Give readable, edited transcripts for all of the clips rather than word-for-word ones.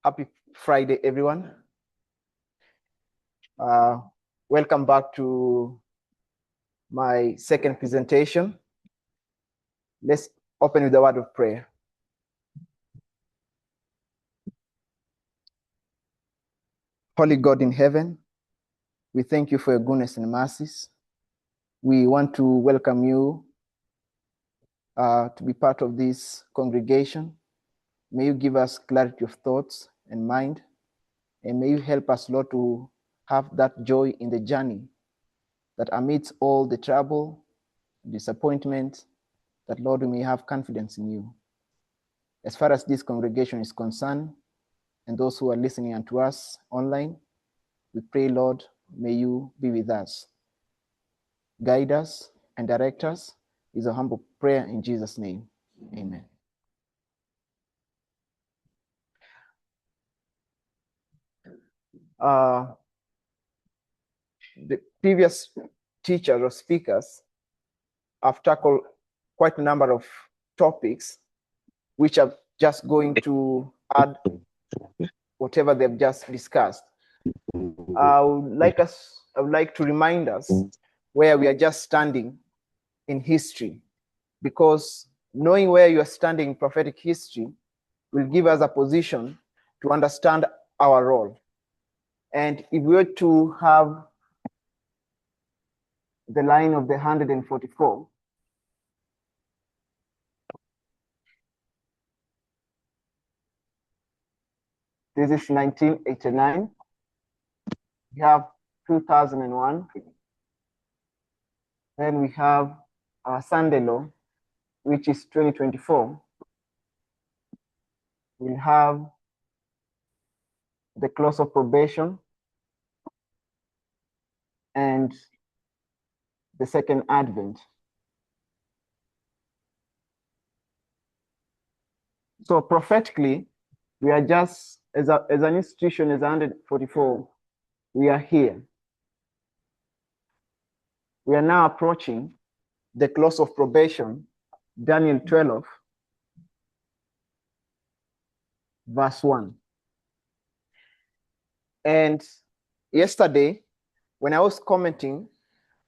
Happy Friday, everyone. Welcome back to my second presentation. Let's open with a word of prayer. Holy God in heaven, we thank you for your goodness and mercies. We want to welcome you to be part of this congregation. May you give us clarity of thoughts and mind, and may you help us, Lord, to have that joy in the journey, that amidst all the trouble, disappointment, that, Lord, we may have confidence in you. As far as this congregation is concerned, and those who are listening unto us online, we pray, Lord, may you be with us. Guide us and direct us is a humble prayer in Jesus' name. Amen. The previous teachers or speakers have tackled quite a number of topics, which are just going to add whatever they've just discussed. I would like to remind us where we are just standing in history, because knowing where you are standing in prophetic history will give us a position to understand our role. And if we were to have the line of the 144, this is 1989. We have 2001. Then we have our Sunday law, which is 2024. We'll have the close of probation and the second advent. So prophetically, we are just, as an institution, as 144, we are here. We are now approaching the close of probation, Daniel 12, verse 1. And yesterday, when I was commenting,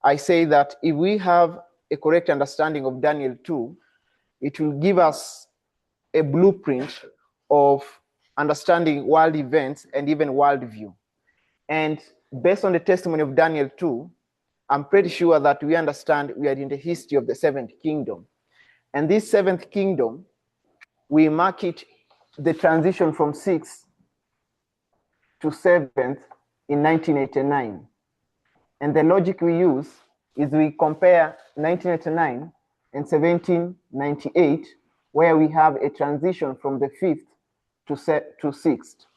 I say that if we have a correct understanding of Daniel 2, it will give us a blueprint of understanding world events and even worldview. And based on the testimony of Daniel 2, I'm pretty sure that we understand we are in the history of the seventh kingdom. And this seventh kingdom, we mark it the transition from 6th to 7th in 1989. And the logic we use is we compare 1989 and 1798, where we have a transition from the 5th to 6th.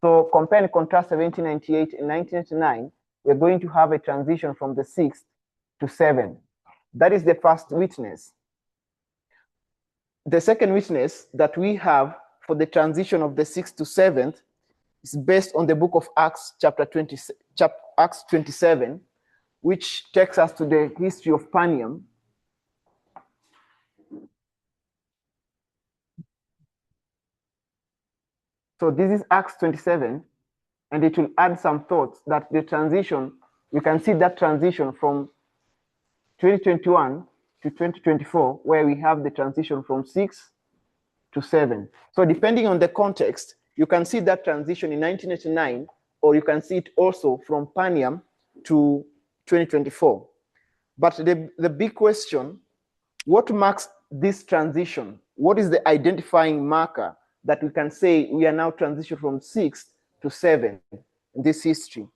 So compare and contrast 1798 and 1989, we're going to have a transition from the 6th to 7th. That is the first witness. The second witness that we have for the transition of the 6th to 7th is based on the book of Acts, Acts 27, which takes us to the history of Panium. So this is Acts 27, and it will add some thoughts that the transition, we can see that transition from 2021 to 2024, where we have the transition from 6 to 7. So depending on the context, you can see that transition in 1989, or you can see it also from Panium to 2024. But the big question, what marks this transition? What is the identifying marker that we can say we are now transitioned from 6 to 7 in this history?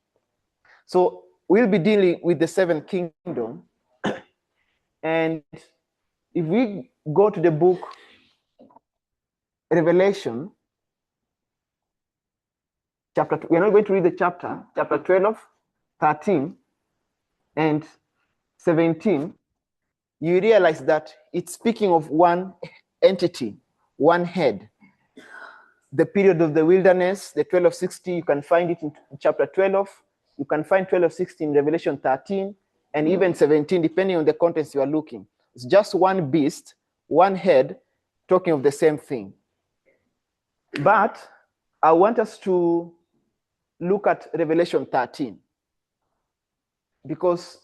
So we'll be dealing with the seventh kingdom. And if we go to the book Revelation, we're not going to read the chapter 12, 13, and 17, you realize that it's speaking of one entity, one head. The period of the wilderness, the 1260, you can find it in chapter 12. You can find 1260 in Revelation 13, and even 17, depending on the context you are looking. It's just one beast, one head, talking of the same thing. But I want us to look at Revelation 13, because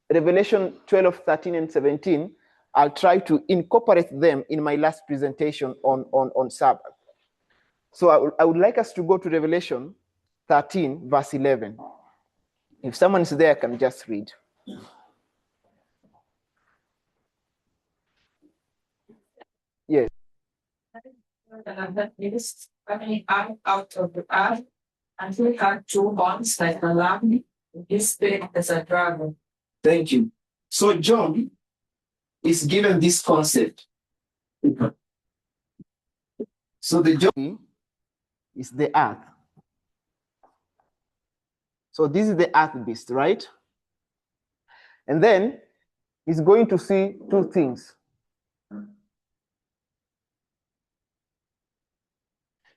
Revelation 12, 13, and 17, I'll try to incorporate them in my last presentation on Sabbath. So I would like us to go to Revelation 13, verse 11. If someone is there, I can just read. Yes. Is coming out of the earth, and he had two horns like a lamb, his spirit as a dragon. Thank you. So John is given this concept. So the John is the earth. So this is the earth beast, right? And then he's going to see two things.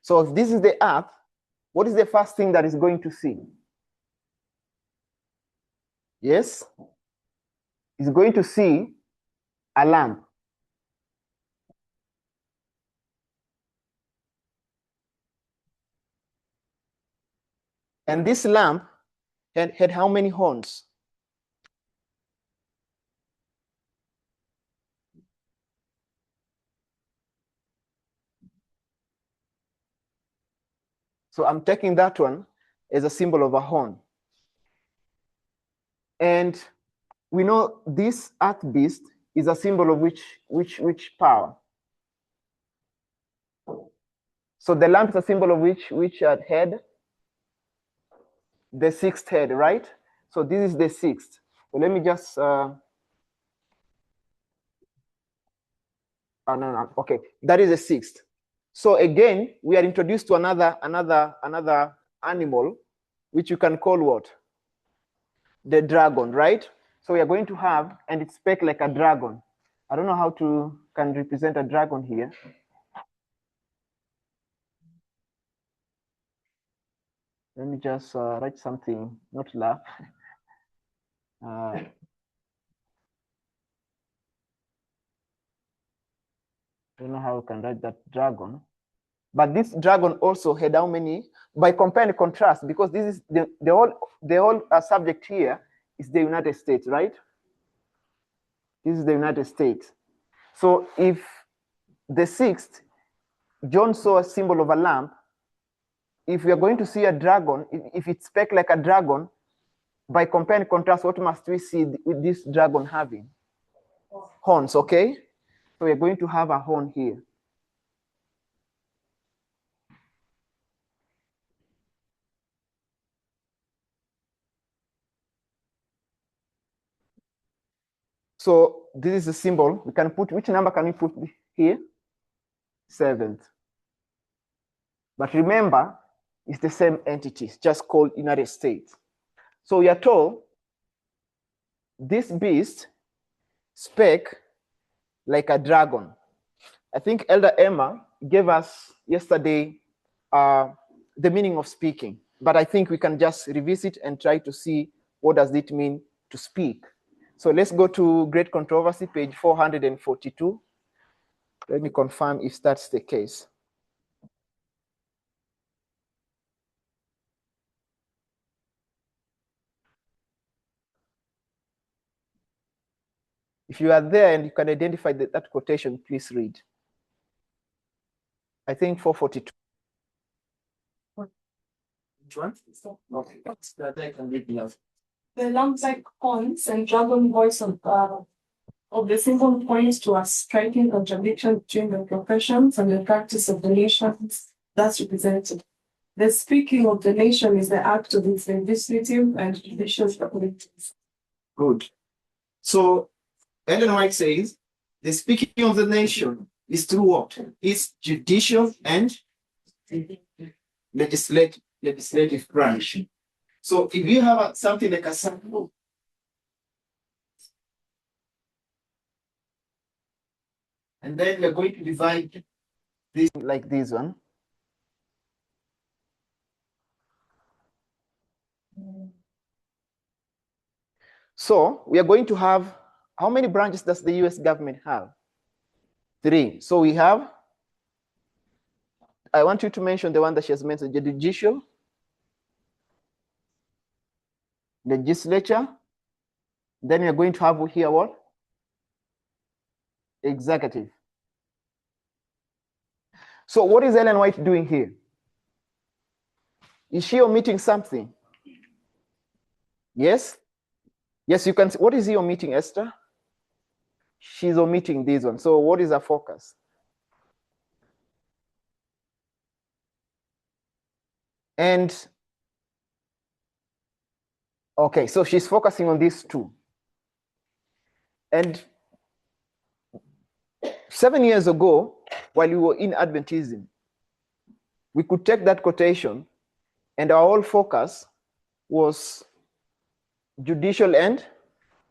So if this is the earth, what is the first thing that is going to see? Yes? He's going to see a lamp. And this lamp had how many horns? So I'm taking that one as a symbol of a horn. And we know this earth beast is a symbol of which power? So the lamp is a symbol of which head? The sixth head, right? So this is the sixth. So let me just okay, that is the sixth. So again, we are introduced to another animal, which you can call what? The dragon, right? So we are going to have, and it spake like a dragon. I don't know how to can represent a dragon here. Let me just write something, not laugh. I don't know how we can write that dragon. But this dragon also had how many? By compare and contrast, because this is the whole subject here is the United States, right? This is the United States. So if the sixth, John saw a symbol of a lamp, if we are going to see a dragon, if it spake like a dragon, by compare and contrast, what must we see with this dragon having? Horns, okay? So we're going to have a horn here. So this is a symbol. We can put, which number can we put here? 7th. But remember, it's the same entity, it's just called United States. So we are told this beast spake like a dragon. I think Elder Emma gave us yesterday the meaning of speaking, but I think we can just revisit and try to see what does it mean to speak. So let's go to Great Controversy, page 442. Let me confirm if that's the case. If you are there and you can identify that quotation, please read. I think 442. Which one? Okay, that I can read now. The lamp-like horns and dragon voice of the symbol points to a striking contradiction between the professions and the practice of the nations thus represented. The speaking of the nation is the act of its legislative and judicial faculties. Good. So Ellen White says the speaking of the nation is through what? It's judicial and legislative branch. So if you have something like a sample, and then we're going to divide this like this one. So we are going to have, how many branches does the US government have? 3. So we have I want you to mention the one that she has mentioned, the judicial, legislature. Then you're going to have here what? Executive. So what is Ellen White doing here? Is she omitting something? Yes? Yes, you can see. What is he omitting, Esther? She's omitting this one. So what is her focus? And okay, so she's focusing on these two. And 7 years ago, while we were in Adventism, we could take that quotation and our whole focus was judicial and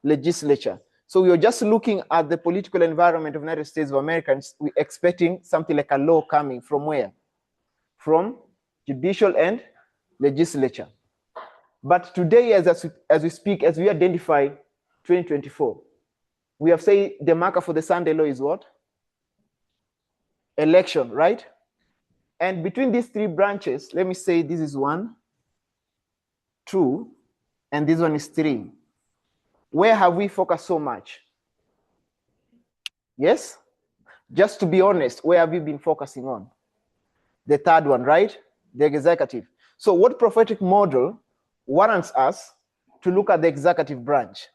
legislature. So we were just looking at the political environment of the United States of America, and we're expecting something like a law coming from where? From judicial and legislature. But today, as we speak, as we identify 2024, we have said the marker for the Sunday law is what? Election, right? And between these three branches, let me say this is 1, 2, and this one is 3. Where have we focused so much? Yes? Just to be honest, where have we been focusing on? The third one, right? The executive. So what prophetic model warrants us to look at the executive branch?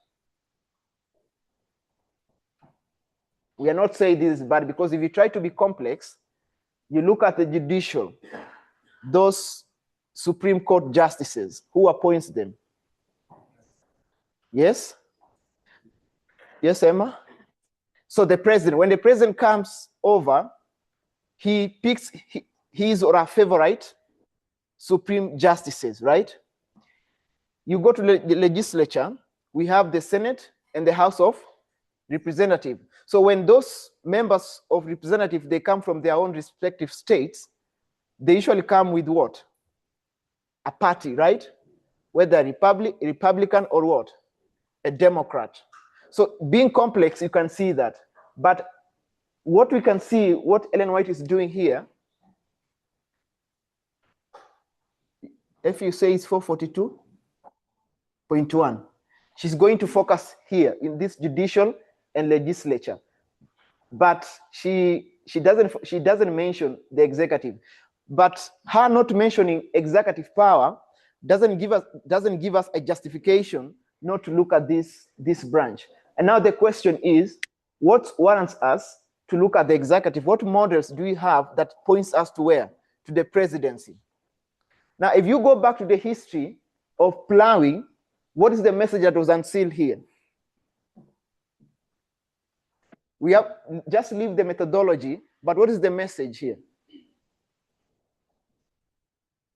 We are not saying this is bad, because if you try to be complex, you look at the judicial, those Supreme Court justices, who appoints them? Yes? Yes, Emma? So the president, when the president comes over, he picks his or her favorite Supreme justices, right? You go to the legislature, we have the Senate and the House of Representatives. So when those members of representative, they come from their own respective states, they usually come with what? A party, right? Whether Republican or what? A Democrat. So being complex, you can see that. But what we can see, what Ellen White is doing here, if you say it's 442.1, she's going to focus here in this judicial and legislature. But she doesn't mention the executive. But her not mentioning executive power doesn't give us a justification not to look at this branch. And now the question is, what warrants us to look at the executive? What models do we have that points us to where? To the presidency. Now, if you go back to the history of plowing, what is the message that was unsealed here? We have just leave the methodology, but what is the message here?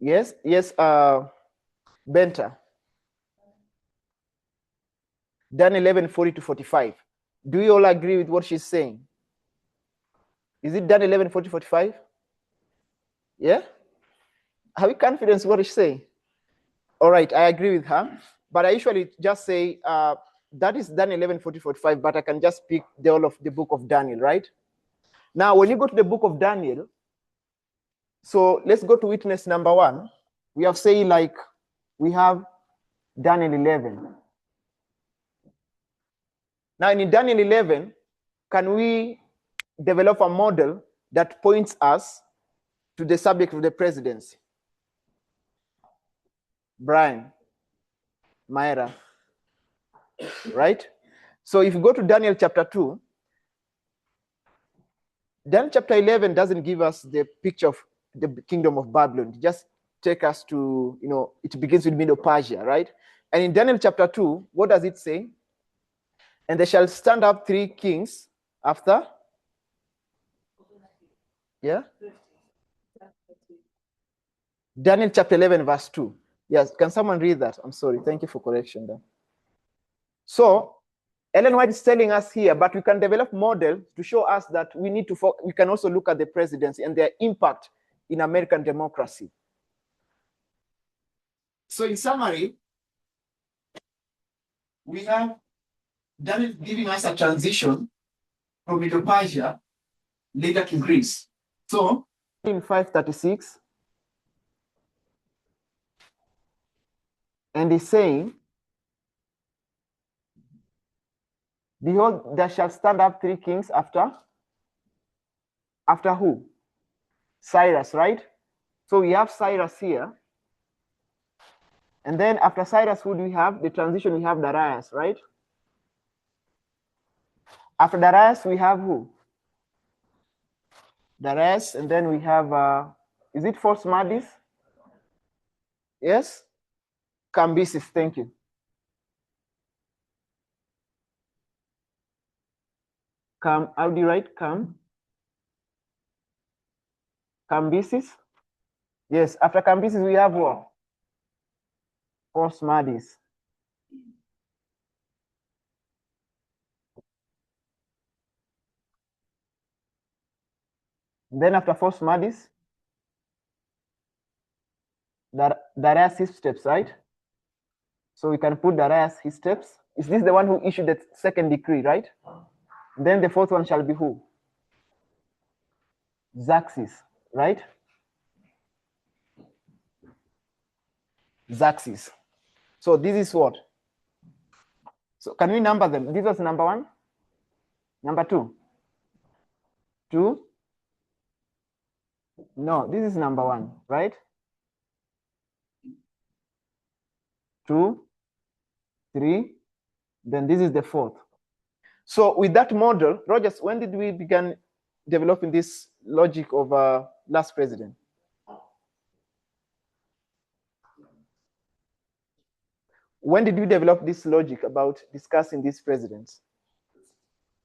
Yes, Benta. Dan 11:40-45. Do you all agree with what she's saying? Is it Dan 11:40-45? Yeah? Have you confidence what she's saying? All right, I agree with her, but I usually just say that is Dan 11:40-45, but I can just pick the whole of the book of Daniel, right? Now, when you go to the book of Daniel, so let's go to witness number 1. We have say like we have Daniel 11. Now in Daniel 11, can we develop a model that points us to the subject of the presidency? Brian, Myra, right? So if you go to Daniel chapter 2, Daniel chapter 11 doesn't give us the picture of the kingdom of Babylon. It just take us to, it begins with Medo-Persia, right? And in Daniel chapter 2, what does it say? And there shall stand up 3 kings after. Yeah? Daniel chapter 11, verse 2. Yes, can someone read that? I'm sorry. Thank you for correction there. So, Ellen White is telling us here, but we can develop models to show us that we can also look at the presidency and their impact in American democracy. So in summary, we have Daniel giving us a transition from Medo-Persia later to Greece. So in 536, and he's saying, behold, there shall stand up 3 kings after who? Cyrus, right? So we have Cyrus here. And then after Cyrus, who do we have? The transition, we have Darius, right? After Darius, we have who? Darius, and then we have, is it Forsmadis? Yes? Cambyses, thank you. How do you write Cambyses? Yes, after Cambyses, we have what? Forsmadis. Then after Forsmadis, Darius his steps, right? So we can put Darius his steps. Is this the one who issued the second decree, right? Then the fourth one shall be who? Xerxes, right? Xerxes. So this is what? So can we number them? This was number 1, number 2, 2. No, this is number 1, right? 2, 3. Then this is the 4th. So with that model, Rogers, when did we begin developing this logic of last president? When did we develop this logic about discussing these presidents?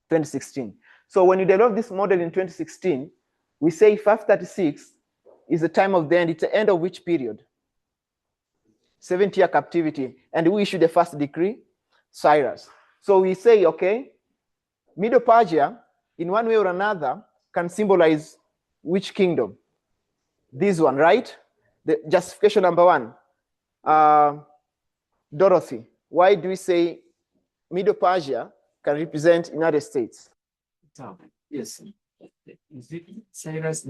2016. So when you develop this model in 2016, we say 536 is the time of the end. It's the end of which period? 70-year captivity. And we issue the first decree, Cyrus. So we say, okay, Middle Persia, in one way or another, can symbolize which kingdom? This one, right? The justification number 1. Dorothy, why do we say Middle Persia can represent United States? Yes. Is it Cyrus?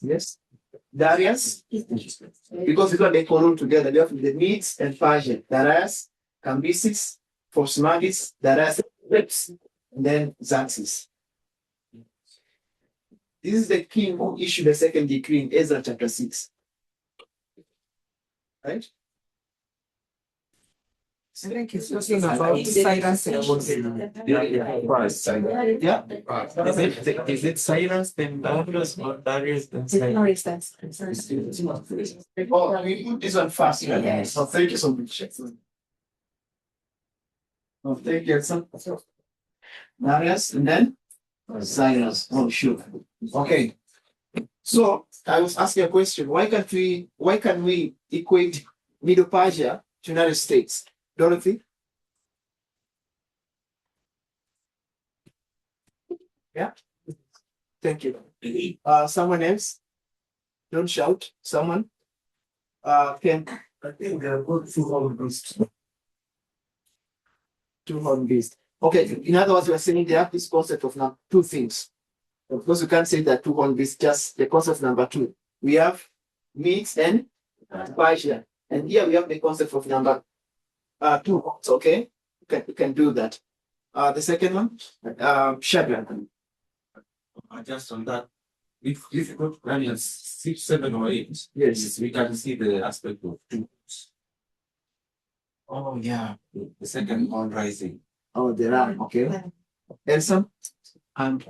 Yes. Darius? Because we got the column together, they have the Medes and Persian. Darius, Cambyses, Forsmadis, Darius, and then Xerxes. This is the king who issued the second decree in Ezra chapter 6. Right? I think he's talking about Cyrus. Yeah. Is it Cyrus then Darius or Darius then Cyrus? Oh, we put this one first. Yes. Oh, thank you so much. Oh, thank you. Darius and then Cyrus. Oh, sure. Okay. So I was asking a question. Why can we equate Middle Persia to United States? Dorothy? Yeah. Thank you. Someone else? Don't shout. Someone? Can I think they're both two-horned beasts. Two-horned beasts. Okay. In other words, we are saying they have this concept of two things. Of course, we can't say that two-horned beasts, just the concept number 2. We have Medes and Persia. And here we have the concept of number 2. Okay? We can do that. The second one, Shadrach. Just on that, if you go to Daniel 6, 7, or 8, Yes. we can see the aspect of 2. Oh, yeah. The second one rising. Oh, there are. Okay. Elsa? I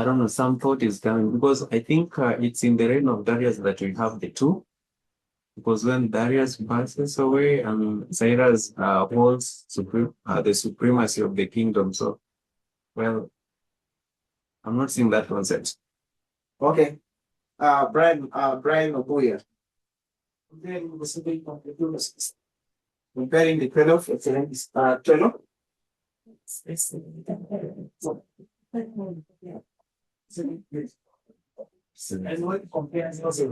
don't know, some thought is coming because I think it's in the reign of Darius that we have the 2. Because when Darius passes away, Cyrus holds the supremacy of the kingdom. So, well, I'm not seeing that concept. Okay. Brian Obuya. Comparing the 12, it's 12. And what compares also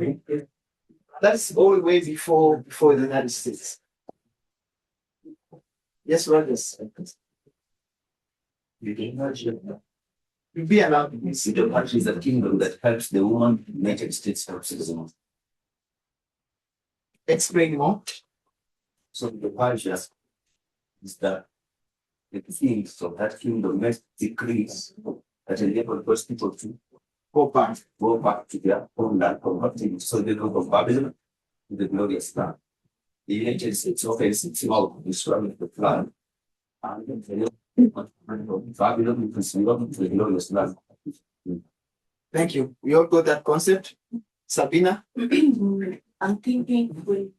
that's all way before the United States. Yes, brothers. You'll be allowed to See, the country is a kingdom that helps the woman, the United States helps the woman. explain more. So the Persia is that the kings of that kingdom makes decrees that enable those people to go back to their homeland from captivity. So they go from Babylon to the glorious land. The United States offers itself destroying the plan. And then Babylon is belonging to the glorious land. Thank you. We all got that concept. Sabina? I'm thinking we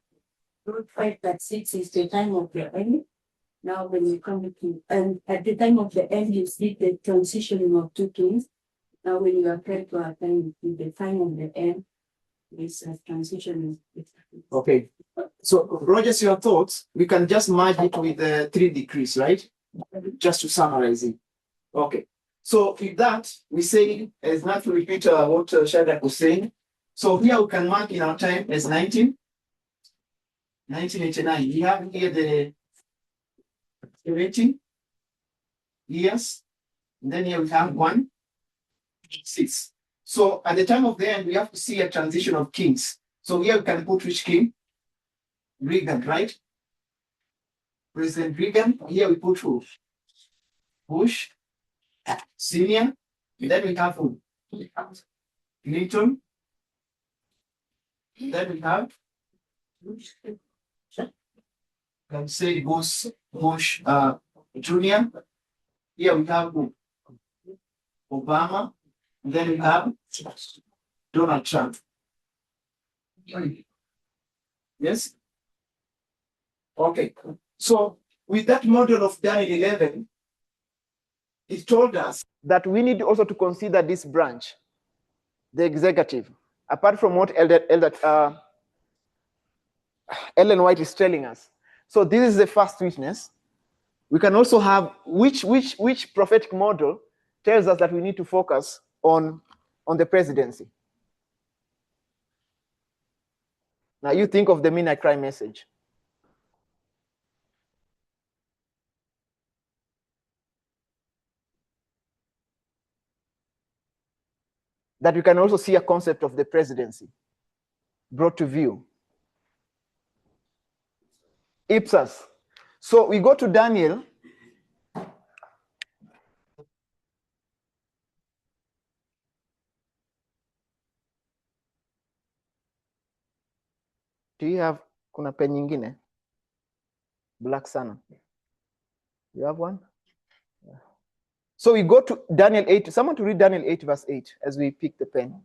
wrote 5.6 is the time of the end. Now when you come to, and at the time of the end, you see the transitioning of two kings. Now when you apply to our time, you see the time of the end is a transitioning. Okay. So, Rogers, your thoughts, we can just merge it with the 3 decrees, right? Just to summarize it. Okay. So, with that, we say, as not to repeat what Shadrach was saying. So, here we can mark in our time as 1989. We have here the 18 years. And then here we have 6. So, at the time of the end, we have to see a transition of kings. So, here we can put which king? Reagan, right? President Reagan. Here we put who? Bush, Senior. Then we have who? Clinton. Then we have, can say Bush Jr. Here we have who? Obama. Then we have Donald Trump. Yes? Okay. So with that model of Daniel 11, it told us that we need also to consider this branch, the executive, apart from what Ellen White is telling us. So this is the first witness. We can also have which prophetic model tells us that we need to focus on the presidency. Now you think of the midnight cry message. That we can also see a concept of the presidency brought to view. Ipsos. So we go to Daniel. Do you have kuna pen nyingine? Black sana. You have one? Yeah. So we go to Daniel 8. Someone to read Daniel 8 verse 8 as we pick the pen.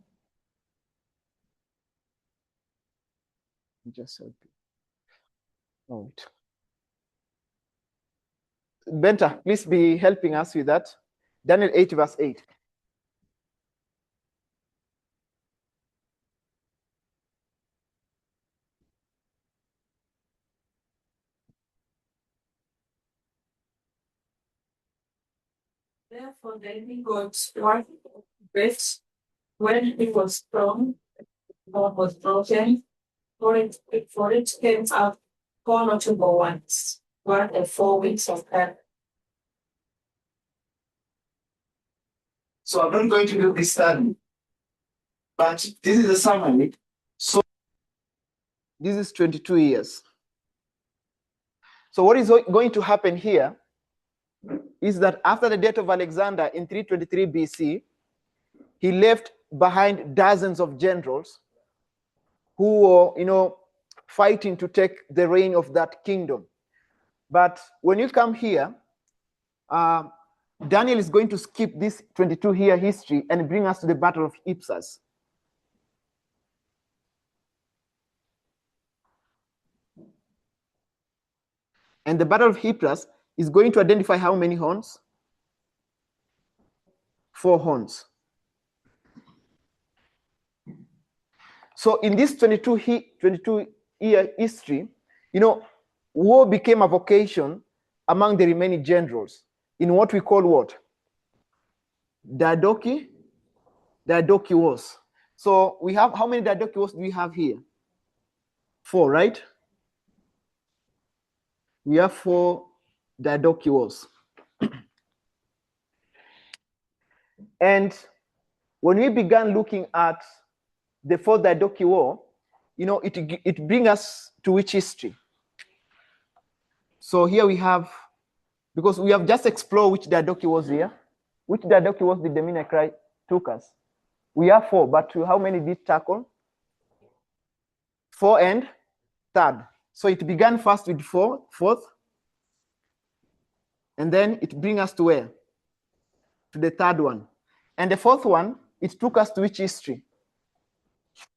Just help you. Oh, wait. Benta, please be helping us with that. Daniel 8 verse 8. Therefore, the living God one breath when it was strong, God was broken, for it came out 4 notable ones, 1 and 4 weeks of time. So I'm not going to do this study, but this is a summary. So this is 22 years. So what is going to happen here is that after the death of Alexander in 323 BC, he left behind dozens of generals who were, fighting to take the reign of that kingdom. But when you come here, Daniel is going to skip this 22-year history and bring us to the Battle of Ipsus. And the Battle of Ipsus is going to identify how many horns? 4 horns. So in this 22-year history, war became a vocation among the remaining generals in what we call what? Diadochi Wars. So we have, how many Diadochi Wars do we have here? 4, right? We have 4 Diadochi Wars. And when we began looking at the Fourth Diadochi War, it brings us to which history? So here we have, because we have just explored which Diadochi was here. Which Diadochi was did the Minakrai took us? We have 4, but how many did tackle? 4 and 3rd. So it began first with 4th, and then it brings us to where? To the 3rd one. And the 4th one, it took us to which history?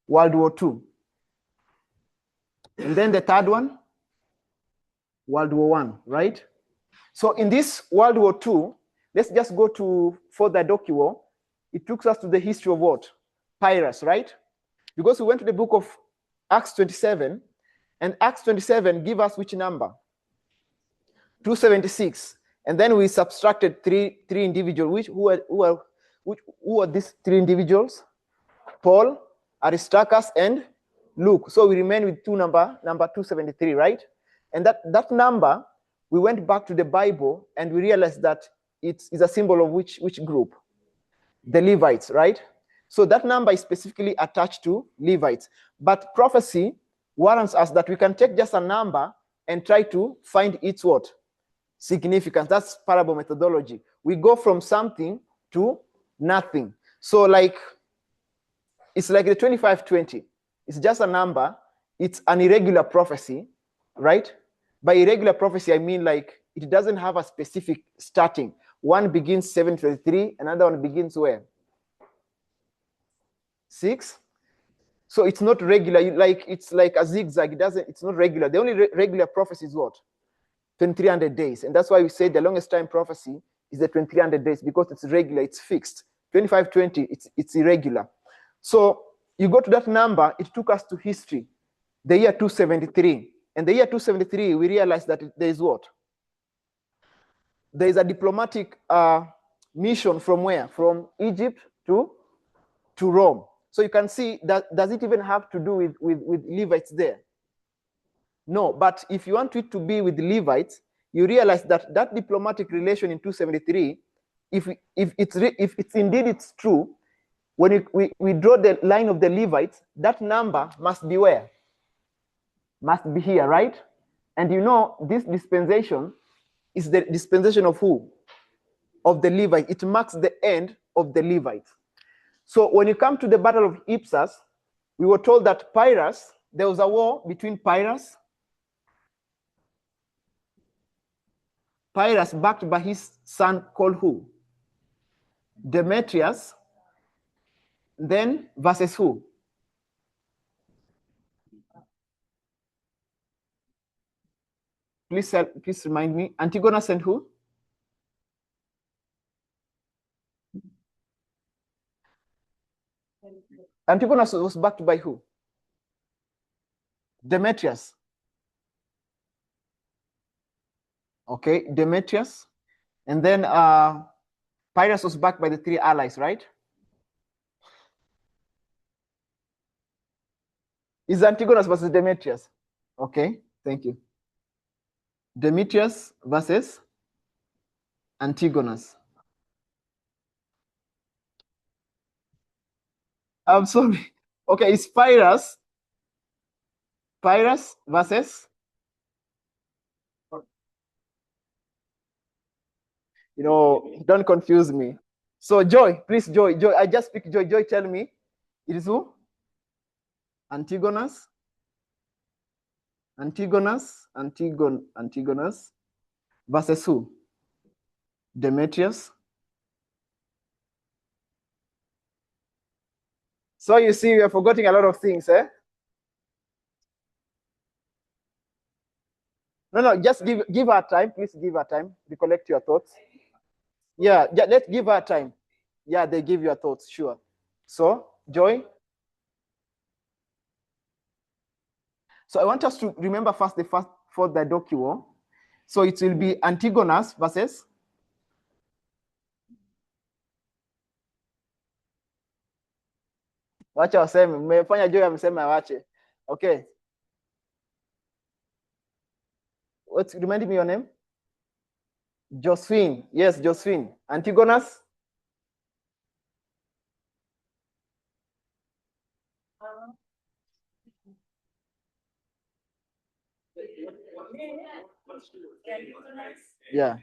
World War II. And then the 3rd one, World War I, right? So in this World War II, let's just go to for the Diadochi War. It took us to the history of what? Pyrrhus, right? Because we went to the book of Acts 27, and Acts 27 give us which number? 276. And then we subtracted three individuals. Who are these 3 individuals? Paul, Aristarchus, and Luke. So we remain with number 273, right? And that number, we went back to the Bible and we realized that it is a symbol of which group? The Levites, right? So that number is specifically attached to Levites. But prophecy warrants us that we can take just a number and try to find its what? Significance. That's parable methodology. We go from something to nothing. So it's like the 2520. It's just a number. It's an irregular prophecy, right? By irregular prophecy, I mean like it doesn't have a specific starting. One begins 723, another one begins where? 6. So it's not regular. It's like a zigzag. It's not regular. The only regular prophecy is what? 2300 days. And that's why we say the longest time prophecy is the 2300 days, because it's regular, it's fixed. 2520, it's irregular. So you go to that number, it took us to history, the year 273. And the year 273, we realized that there is what? There is a diplomatic mission from where? From Egypt to Rome. So you can see that, does it even have to do with Levites there? No, but if you want it to be with the Levites, you realize that diplomatic relation in 273, if it's indeed it's true, when we draw the line of the Levites, that number must be where? Must be here, right? And this dispensation is the dispensation of who? Of the Levites. It marks the end of the Levites. So when you come to the Battle of Ipsus, we were told that Pyrrhus, there was a war between Pyrrhus backed by his son called who? Demetrius, then versus who? Please remind me. Antigonus and who? Antigonus was backed by who? Demetrius. Okay, Demetrius. And then Pyrrhus was backed by the 3 allies, right? Is Antigonus versus Demetrius? Okay, thank you. Demetrius versus Antigonus. I'm sorry. Okay, it's Pyrrhus versus, don't confuse me. So Joy, please, Joy, I just speak Joy. Joy, tell me, it is who? Antigonus versus who? Demetrius. So you see, we are forgetting a lot of things, eh? No, just give her time. Please give her time. Recollect your thoughts. Yeah, let's give her time. Yeah, they give your thoughts, sure. So, Joy. So I want us to remember first the Fourth Diadochi War. So it will be Antigonus versus wacha waseme, mmefanya Joy amesema wache. Okay. What's reminding me your name? Josephine. Yes, Josephine. Antigonus? Yeah.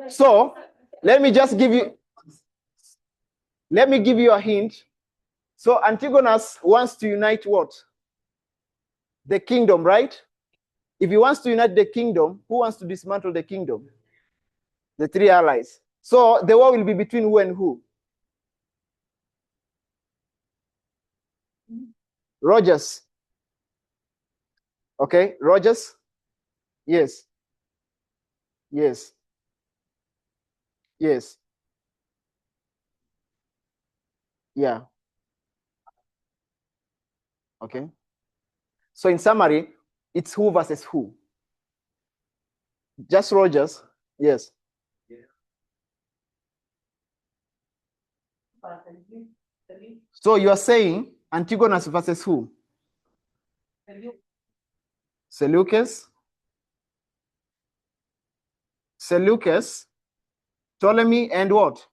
So let me give you a hint. So Antigonus wants to unite what? The kingdom, right? If he wants to unite the kingdom, who wants to dismantle the kingdom? The three allies. So the war will be between who and who? Rogers. Okay, Rogers? Yes. Yes. Yes. Yeah. Okay. So in summary, it's who versus who? Just Rogers? Yes. So you are saying Antigonus versus who? Seleucus? Seleucus, Ptolemy, and what?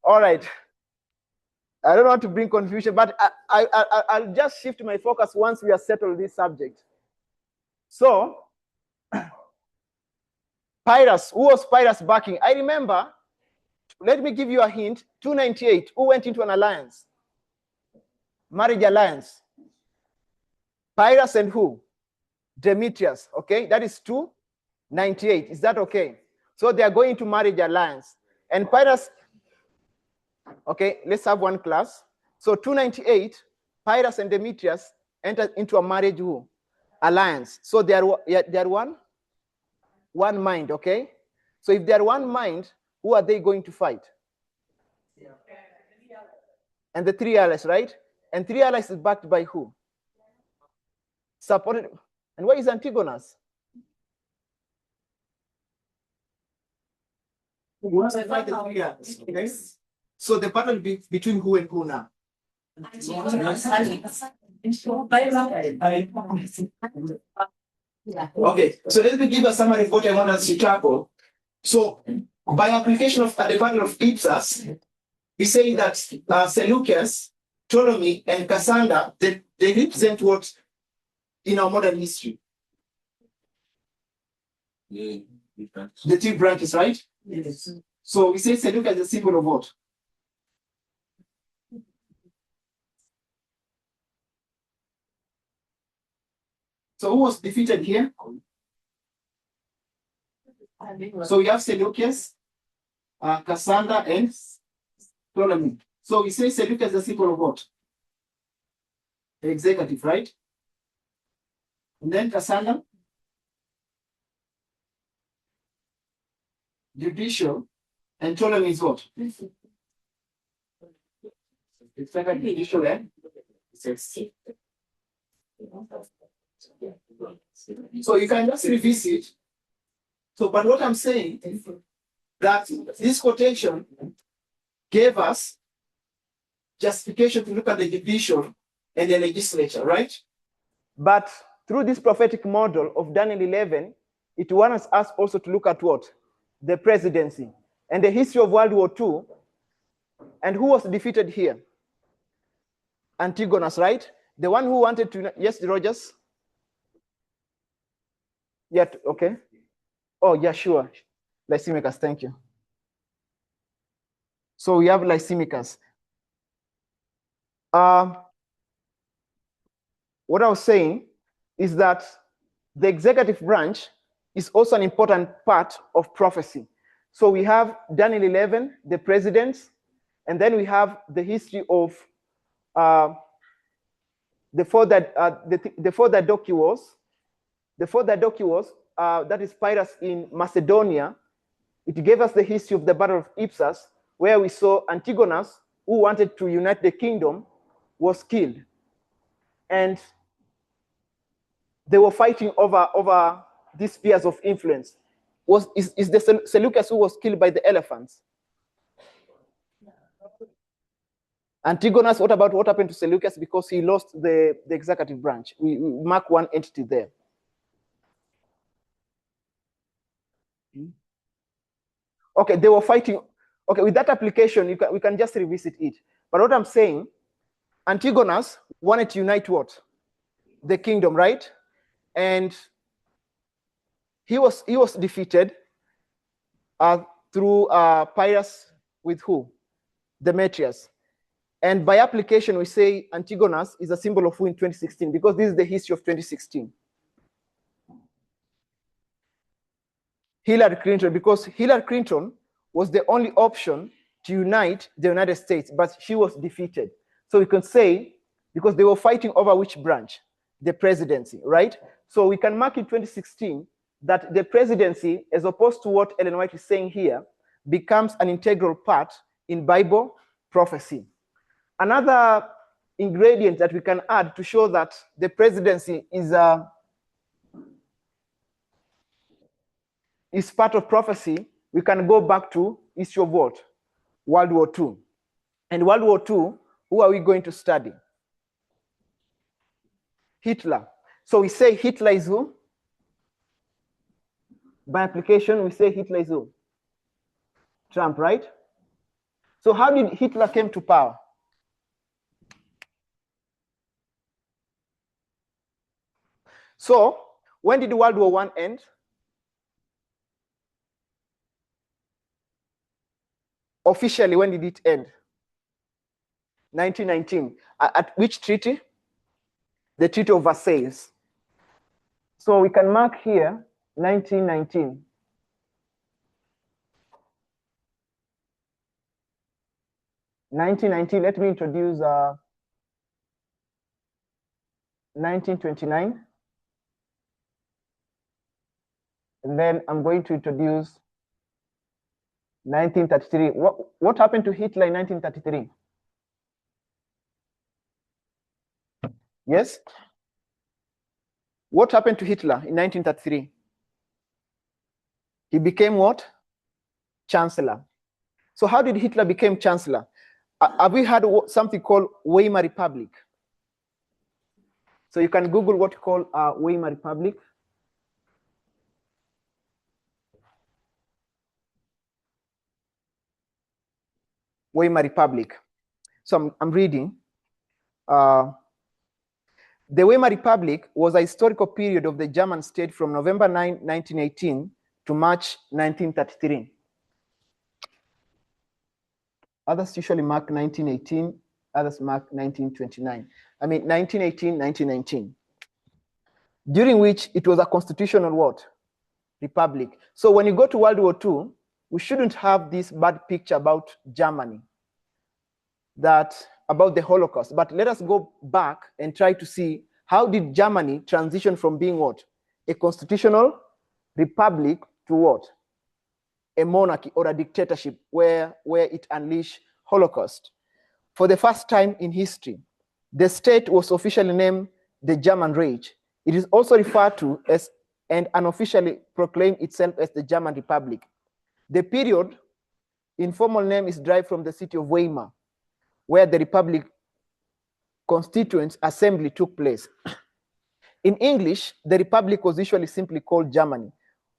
All right. I don't want to bring confusion, but I'll just shift my focus once we have settled this subject. So, Pyrrhus, who was Pyrrhus backing? I remember, let me give you a hint, 298, who went into an alliance? Marriage alliance. Pyrrhus and who? Demetrius, okay? That is 298. Is that okay? So they are going to marriage alliance. And Pyrrhus, okay, let's have one class. So 298, Pyrrhus and Demetrius entered into a marriage alliance. So they are one mind, okay? So if they are one mind, who are they going to fight? And the three allies, right? And three allies is backed by who? Supported. And where is Antigonus? Once I fight the three allies, okay? So the battle be between who and who now? Okay, so let me give a summary of what I want us to tackle. So, by application of the battle of Ipsus, we say that Seleucus, Ptolemy, and Cassander, they represent what in our modern history? The three branches, right? Yes. So we say Seleucus is a symbol of what? So who was defeated here? So we have Seleucus, Cassander, and Ptolemy. So we say Seleucus is a symbol of what? The executive, right? And then Cassander, judicial, and Ptolemy is what? It's like a judicial and so you can just revisit. So, but what I'm saying is that this quotation gave us justification to look at the division and the legislature, right? But through this prophetic model of Daniel 11, it wants us also to look at what? The presidency and the history of World War II. And who was defeated here? Antigonus, right? The one who wanted to, yes, Rogers? Yeah, okay. Oh, yeah, sure. Lysimachus, thank you. So we have Lysimachus. What I was saying is that the executive branch is also an important part of prophecy. So we have Daniel 11, the presidents, and then we have the history of the four Diadochus. The four Diadochus, that is Pyrrhus in Macedonia. It gave us the history of the Battle of Ipsus, where we saw Antigonus, who wanted to unite the kingdom, was killed. And they were fighting over these spheres of influence. Is the Seleucus who was killed by the elephants? Antigonus, what happened to Seleucus? Because he lost the executive branch. We mark one entity there. Okay, they were fighting. Okay, with that application, we can just revisit it. But what I'm saying, Antigonus wanted to unite what? The kingdom, right? And he was defeated through Pyrrhus with who? Demetrius. And by application, we say Antigonus is a symbol of who in 2016, because this is the history of 2016. Hillary Clinton, because Hillary Clinton was the only option to unite the United States, but she was defeated. So we can say, because they were fighting over which branch? The presidency, right? So we can mark in 2016 that the presidency, as opposed to what Ellen White is saying here, becomes an integral part in Bible prophecy. Another ingredient that we can add to show that the presidency is part of prophecy, we can go back to issue of what? World War II. And World War II, who are we going to study? Hitler. So we say Hitler is who? By application, we say Hitler is who? Trump, right? So how did Hitler came to power? So when did World War I end? Officially, when did it end? 1919. At which treaty? The Treaty of Versailles. So we can mark here 1919. 1919, let me introduce 1929. And then I'm going to introduce 1933. What happened to Hitler in 1933? Yes? What happened to Hitler in 1933? He became what? Chancellor. So how did Hitler become chancellor? Have we had something called Weimar Republic? So you can Google what you call Weimar Republic. Weimar Republic. So I'm reading. The Weimar Republic was a historical period of the German state from November 9, 1918 to March 1933. Others usually mark 1918, others mark 1929. I mean 1918, 1919. During which it was a constitutional what? Republic. So when you go to World War II, we shouldn't have this bad picture about Germany, about the Holocaust. But let us go back and try to see how did Germany transition from being what? A constitutional republic to what? A monarchy or a dictatorship where it unleashed Holocaust. For the first time in history, the state was officially named the German Reich. It is also referred to as and unofficially proclaimed itself as the German Republic. The period informal name is derived from the city of Weimar, where the Republic Constituent Assembly took place. In English, the Republic was usually simply called Germany,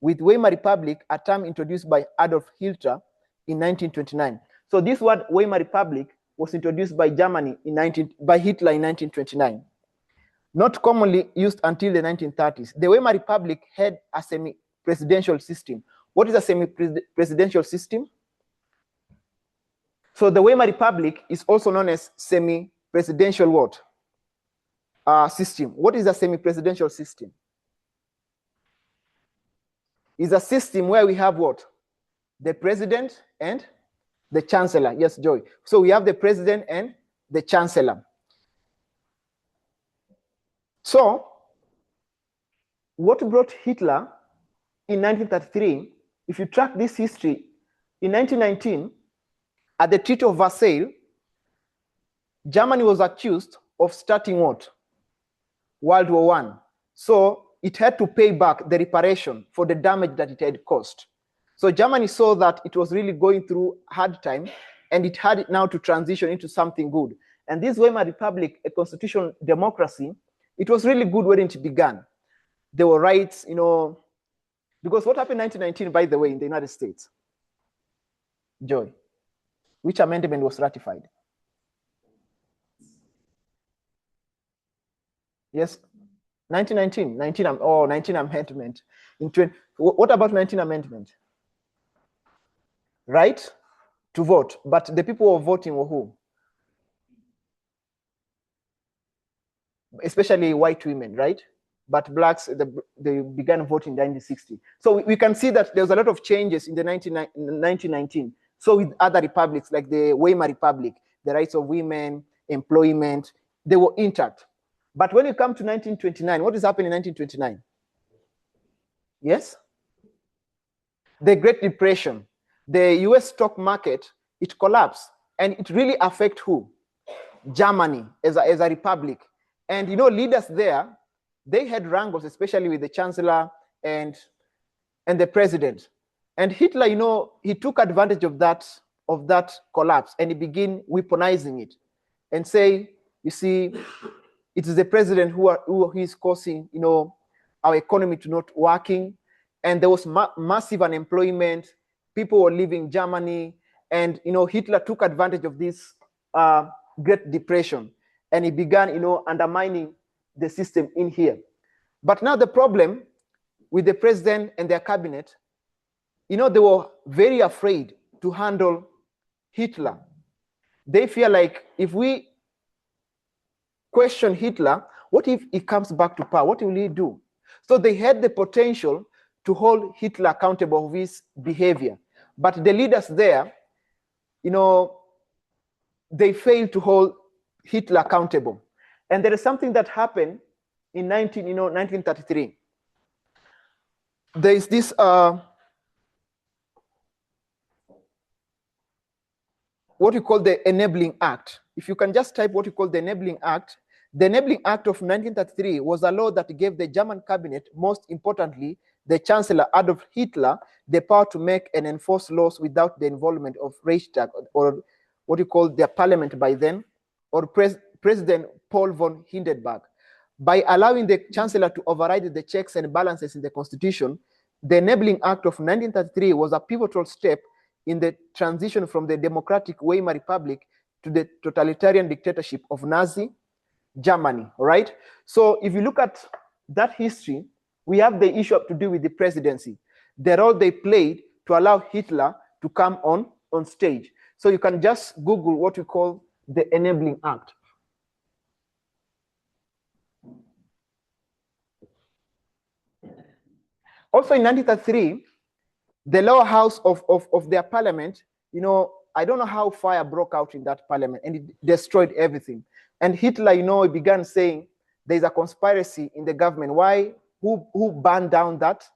with Weimar Republic, a term introduced by Adolf Hitler in 1929. So this word Weimar Republic was introduced by Hitler in 1929. Not commonly used until the 1930s. The Weimar Republic had a semi-presidential system. What is a semi-presidential system? So the Weimar Republic is also known as semi-presidential what? System. What is a semi-presidential system? It's a system where we have what? The president and the chancellor. Yes, Joy. So we have the president and the chancellor. So what brought Hitler in 1933, if you track this history, in 1919, at the Treaty of Versailles, Germany was accused of starting what? World War I. So it had to pay back the reparation for the damage that it had caused. So Germany saw that it was really going through a hard time, and it had it now to transition into something good. And this Weimar Republic, a constitutional democracy, it was really good when it began. There were rights, because what happened in 1919, by the way, in the United States? Joy? Which amendment was ratified? Yes, 1919, 19 amendment. What about 19 amendment? Right to vote, but the people who were voting were who? Especially white women, right? But blacks, they began voting in 1960. So we can see that there was a lot of changes in the 1919. So with other republics, like the Weimar Republic, the rights of women, employment, they were intact. But when you come to 1929, what is happening in 1929? Yes? The Great Depression. The US stock market, it collapsed. And it really affected who? Germany as a republic. And leaders there, they had wrangles, especially with the chancellor and the president. And Hitler, he took advantage of that collapse, and he began weaponizing it and say, you see, it is the president who is causing, our economy to not working. And there was massive unemployment. People were leaving Germany, and Hitler took advantage of this Great Depression, and he began, undermining the system in here. But now the problem with the president and their cabinet, they were very afraid to handle Hitler. They feel like if we question Hitler, what if he comes back to power? What will he do? So they had the potential to hold Hitler accountable for his behavior. But the leaders there, they failed to hold Hitler accountable. And there is something that happened in 1933. There is this what you call the Enabling Act. If you can just type what you call the Enabling Act. The Enabling Act of 1933 was a law that gave the German cabinet, most importantly, the Chancellor Adolf Hitler, the power to make and enforce laws without the involvement of Reichstag, or what you call their parliament by then, or President Paul von Hindenburg. By allowing the Chancellor to override the checks and balances in the Constitution, the Enabling Act of 1933 was a pivotal step in the transition from the democratic Weimar Republic to the totalitarian dictatorship of Nazi Germany, right? So if you look at that history, we have the issue to do with the presidency, the role they played to allow Hitler to come on stage. So you can just Google what we call the Enabling Act. Also in 1933, the lower house of their parliament, I don't know how fire broke out in that parliament, and it destroyed everything. And Hitler, he began saying there's a conspiracy in the government. Why? Who burned down that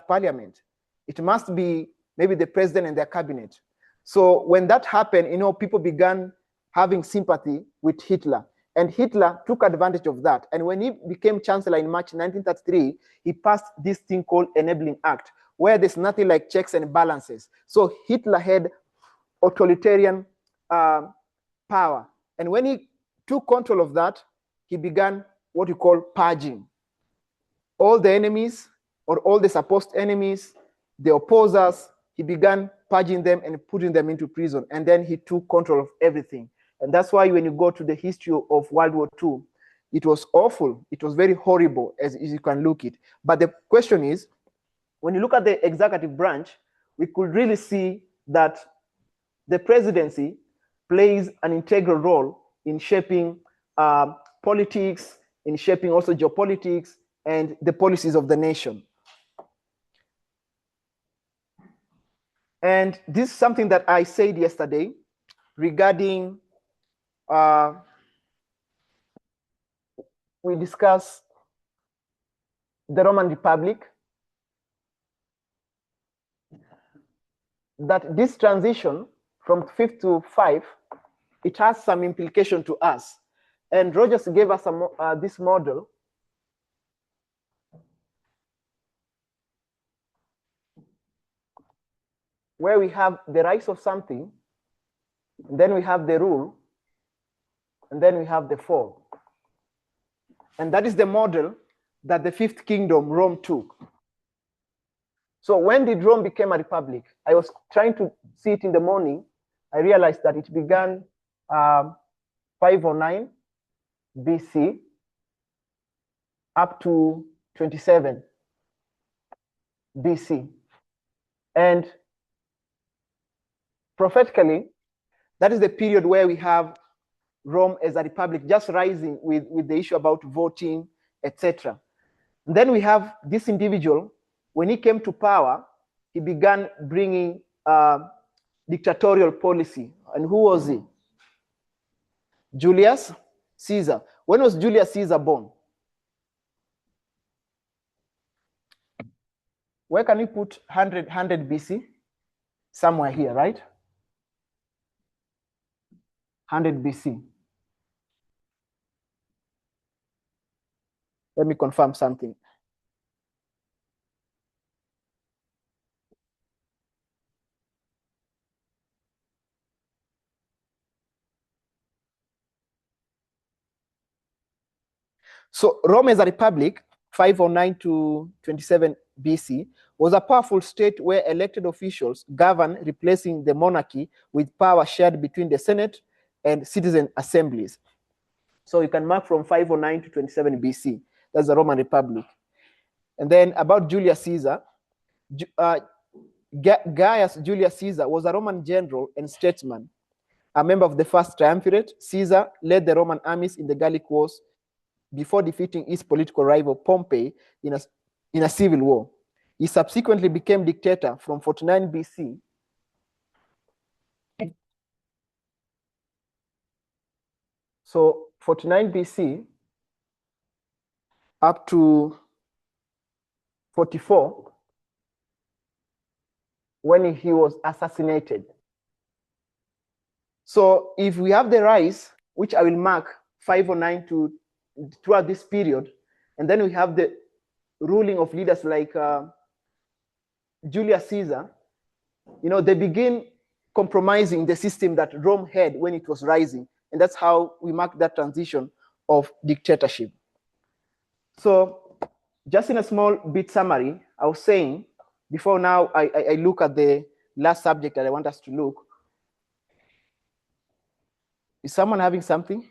parliament? It must be maybe the president and their cabinet. So when that happened, people began having sympathy with Hitler. And Hitler took advantage of that. And when he became chancellor in March 1933, he passed this thing called Enabling Act, where there's nothing like checks and balances. So Hitler had authoritarian power. And when he took control of that, he began what you call purging. All the enemies, or all the supposed enemies, the opposers, he began purging them and putting them into prison. And then he took control of everything. And that's why when you go to the history of World War II, it was awful. It was very horrible, as you can look it. But the question is, when you look at the executive branch, we could really see that the presidency plays an integral role in shaping politics, in shaping also geopolitics and the policies of the nation. And this is something that I said yesterday regarding, we discussed the Roman Republic, that this transition from 5th to 5, it has some implication to us. And Rogers gave us this model where we have the rise of something, and then we have the rule, and then we have the fall. And that is the model that the Fifth Kingdom, Rome, took. So when did Rome become a republic? I was trying to see it in the morning. I realized that it began 509 BC up to 27 BC. And prophetically, that is the period where we have Rome as a republic just rising with the issue about voting, etc. Then we have this individual, when he came to power, he began bringing dictatorial policy. And who was he? Julius Caesar. When was Julius Caesar born? Where can we put 100 BC? Somewhere here, right? 100 BC. Let me confirm something. So Rome as a republic, 509 to 27 BC, was a powerful state where elected officials govern, replacing the monarchy with power shared between the Senate and citizen assemblies. So you can mark from 509 to 27 BC. That's the Roman Republic. And then about Julius Caesar, Gaius Julius Caesar was a Roman general and statesman, a member of the first triumvirate. Caesar led the Roman armies in the Gallic Wars before defeating his political rival Pompey in a civil war. He subsequently became dictator from 49 BC So 49 BC up to 44 when he was assassinated. So if we have the rise, which I will mark 509 to throughout this period, and then we have the ruling of leaders like Julius Caesar, they begin compromising the system that Rome had when it was rising. And that's how we mark that transition of dictatorship. So just in a small bit summary, I was saying, before now I look at the last subject that I want us to look. Is someone having something?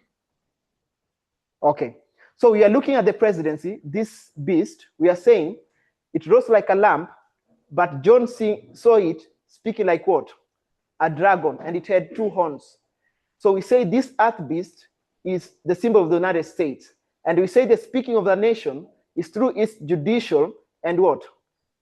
Okay. So we are looking at the presidency, this beast. We are saying it rose like a lamb, but John saw it speaking like what? A dragon, and it had two horns. So we say this earth beast is the symbol of the United States. And we say the speaking of the nation is through its judicial and what?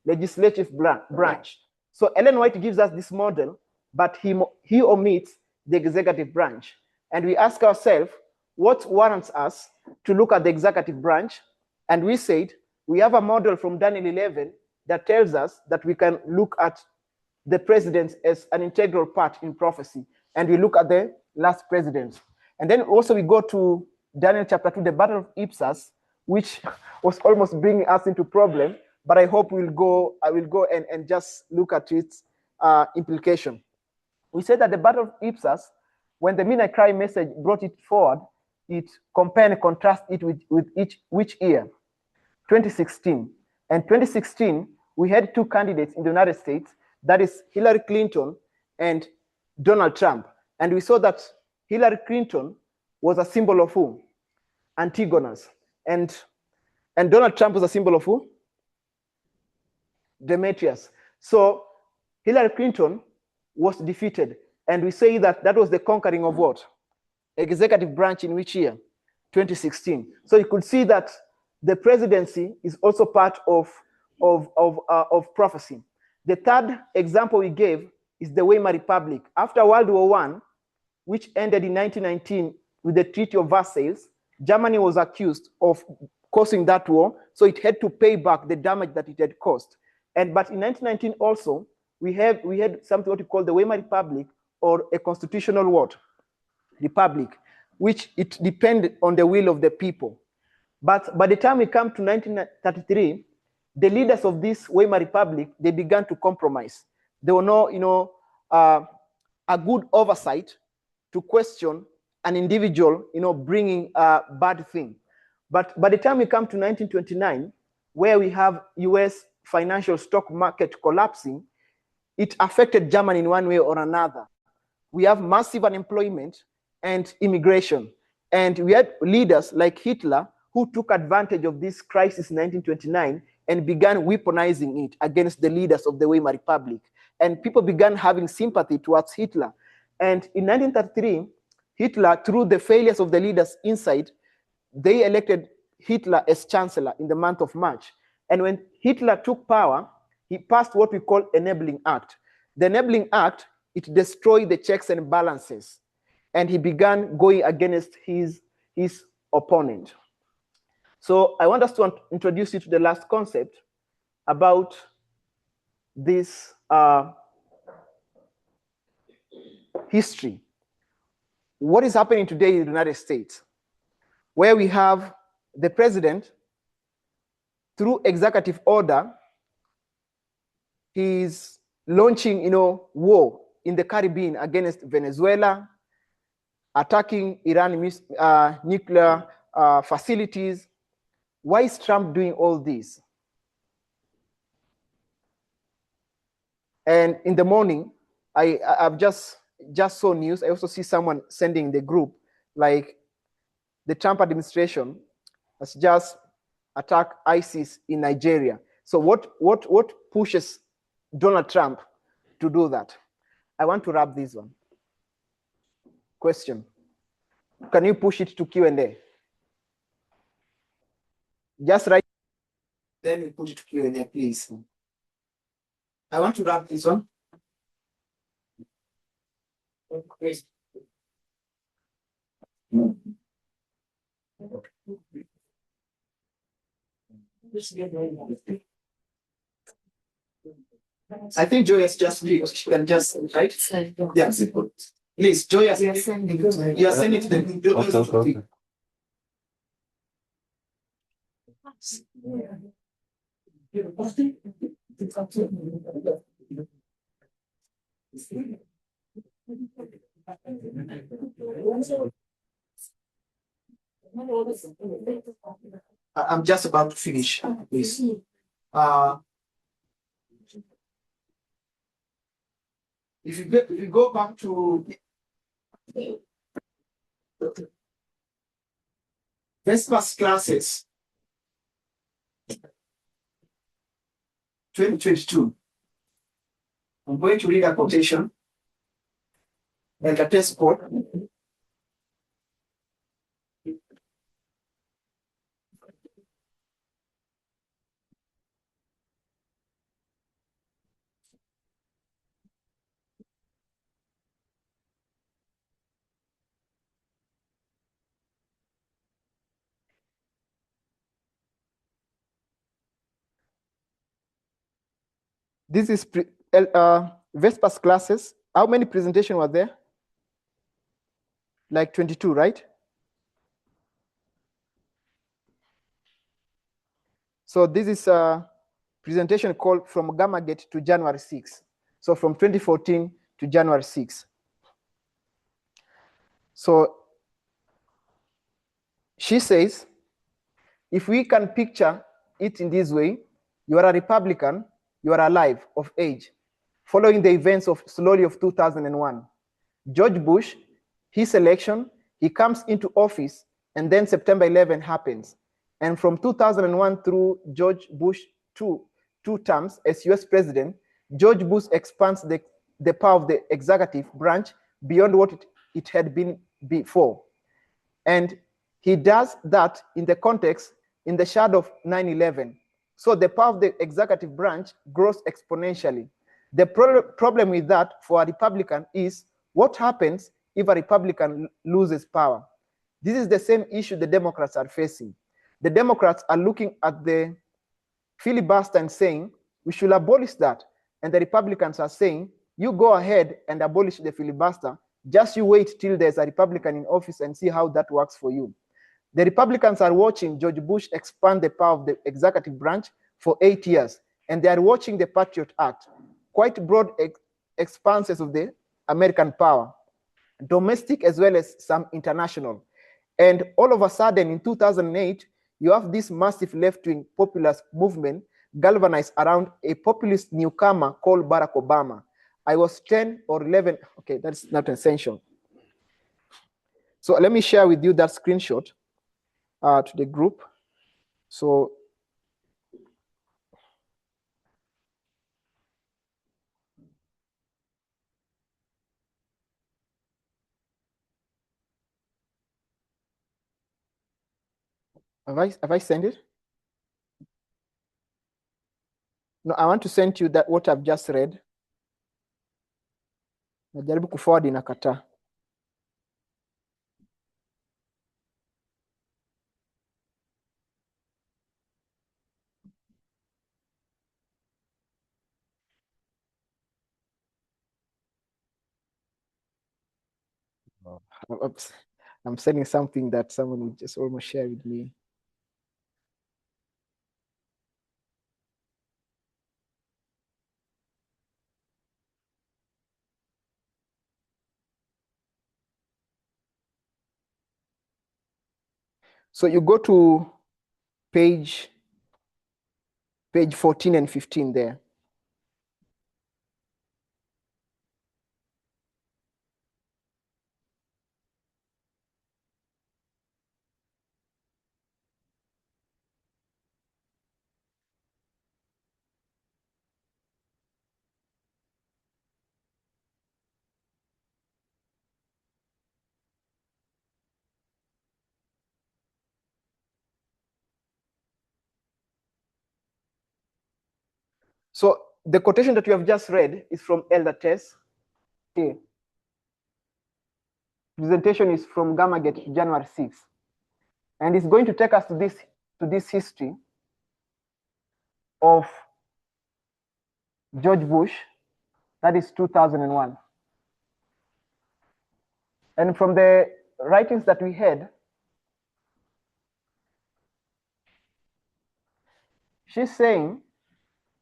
Legislative branch. So Ellen White gives us this model, but he omits the executive branch. And we ask ourselves, what warrants us to look at the executive branch? And we said, we have a model from Daniel 11 that tells us that we can look at the presidents as an integral part in prophecy. And we look at the last presidents. And then also we go to Daniel chapter 2, the battle of Ipsus, which was almost bringing us into problem, but I hope I will go and just look at its implication. We said that the battle of Ipsus, when the Midnight Cry message brought it forward, it compared and contrast it with which year? 2016. And 2016, we had two candidates in the United States, that is Hillary Clinton and Donald Trump. And we saw that Hillary Clinton was a symbol of who? Antigonus. And Donald Trump was a symbol of who? Demetrius. So Hillary Clinton was defeated. And we say that that was the conquering of what? Executive branch in which year? 2016. So you could see that the presidency is also part of prophecy. The third example we gave is the Weimar Republic. After World War I, which ended in 1919 with the Treaty of Versailles, Germany was accused of causing that war, so it had to pay back the damage that it had caused. But in 1919 also, we had something what we call the Weimar Republic, or a constitutional what? Republic, which it depended on the will of the people. But by the time we come to 1933, the leaders of this Weimar Republic, they began to compromise. There were no, a good oversight to question an individual, bringing a bad thing. But by the time we come to 1929, where we have US financial stock market collapsing, it affected Germany in one way or another. We have massive unemployment and immigration. And we had leaders like Hitler who took advantage of this crisis in 1929 and began weaponizing it against the leaders of the Weimar Republic. And people began having sympathy towards Hitler. And in 1933, Hitler, through the failures of the leaders inside, they elected Hitler as chancellor in the month of March. And when Hitler took power, he passed what we call Enabling Act. The Enabling Act, it destroyed the checks and balances. And he began going against his opponent. So I want us to introduce you to the last concept about this history. What is happening today in the United States, where we have the president, through executive order, he's launching, war in the Caribbean against Venezuela, attacking Iran nuclear facilities. Why is Trump doing all this? And in the morning, I've just saw news. I also see someone sending in the group, like the Trump administration has just attacked ISIS in Nigeria. So what pushes Donald Trump to do that? I want to wrap this one. Question. Can you push it to Q&A? Just write. Then we put it to Q&A, please. I want to wrap this one. I think Joy has just, she can just, right? Yes. Please, Joy has, you are sending to the Okay. I'm just about to finish, please. If you go back to Vespa's classes, 2022, I'm going to read a quotation and a test quote. This is Vespa's classes. How many presentations were there? Like 22, right? So this is a presentation called From Gamma Gate to January 6. So from 2014 to January 6. So she says, if we can picture it in this way, you are a Republican, you are alive, of age, following the events of slowly of 2001. George Bush, his election, he comes into office, and then September 11 happens. And from 2001 through George Bush two terms as US president, George Bush expands the power of the executive branch beyond what it had been before. And he does that in the context, in the shadow of 9/11. So the power of the executive branch grows exponentially. The problem with that for a Republican is what happens if a Republican loses power. This is the same issue the Democrats are facing. The Democrats are looking at the filibuster and saying, we should abolish that. And the Republicans are saying, you go ahead and abolish the filibuster. Just you wait till there's a Republican in office and see how that works for you. The Republicans are watching George Bush expand the power of the executive branch for 8 years. And they are watching the Patriot Act, quite broad expanses of the American power, domestic as well as some international. And all of a sudden in 2008, you have this massive left-wing populist movement galvanized around a populist newcomer called Barack Obama. I was 10 or 11. Okay, that's not essential. So let me share with you that screenshot to the group. So have I sent it? No, I want to send you that what I've just read. Najaribu kuforward inakataa. I'm sending something that someone just almost shared with me. So you go to page 14 and 15 there. So the quotation that you have just read is from Elder Tess. Okay. Presentation is from Gamagate, January 6th. And it's going to take us to this history of George Bush, that is 2001. And from the writings that we had, she's saying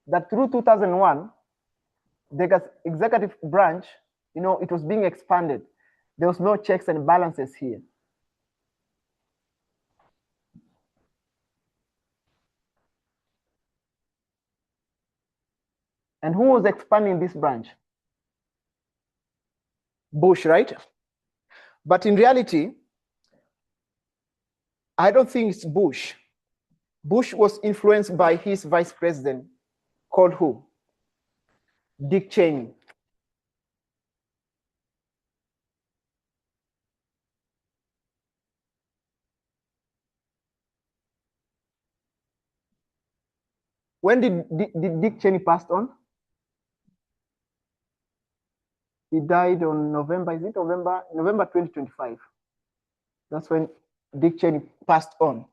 that through 2001, the executive branch, it was being expanded. There was no checks and balances here. And who was expanding this branch? Bush, right? But in reality, I don't think it's Bush. Bush was influenced by his vice president, called who? Dick Cheney. When did Dick Cheney passed on? He died on November, is it November 2025. That's when Dick Cheney passed on.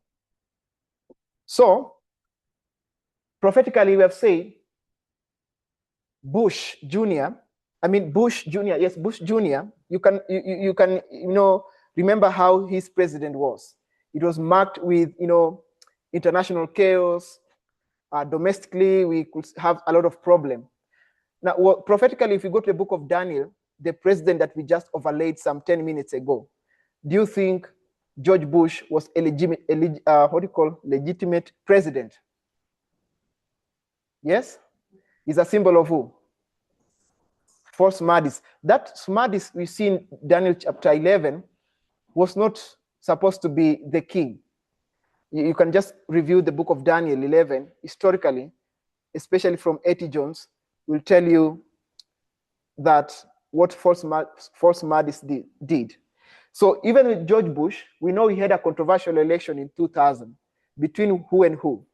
So, prophetically, we have said Bush Jr., yes, Bush Jr., you can remember how his president was. It was marked with, international chaos. Domestically, we could have a lot of problem. Now, prophetically, if you go to the book of Daniel, the president that we just overlaid some 10 minutes ago, do you think George Bush was a legitimate president? Yes? Is a symbol of who? False smarties. That smarties we see in Daniel chapter 11 was not supposed to be the king. You can just review the book of Daniel 11 historically, especially from A.T. Jones, will tell you that what false smarties did. So even with George Bush, we know he had a controversial election in 2000 between who and who?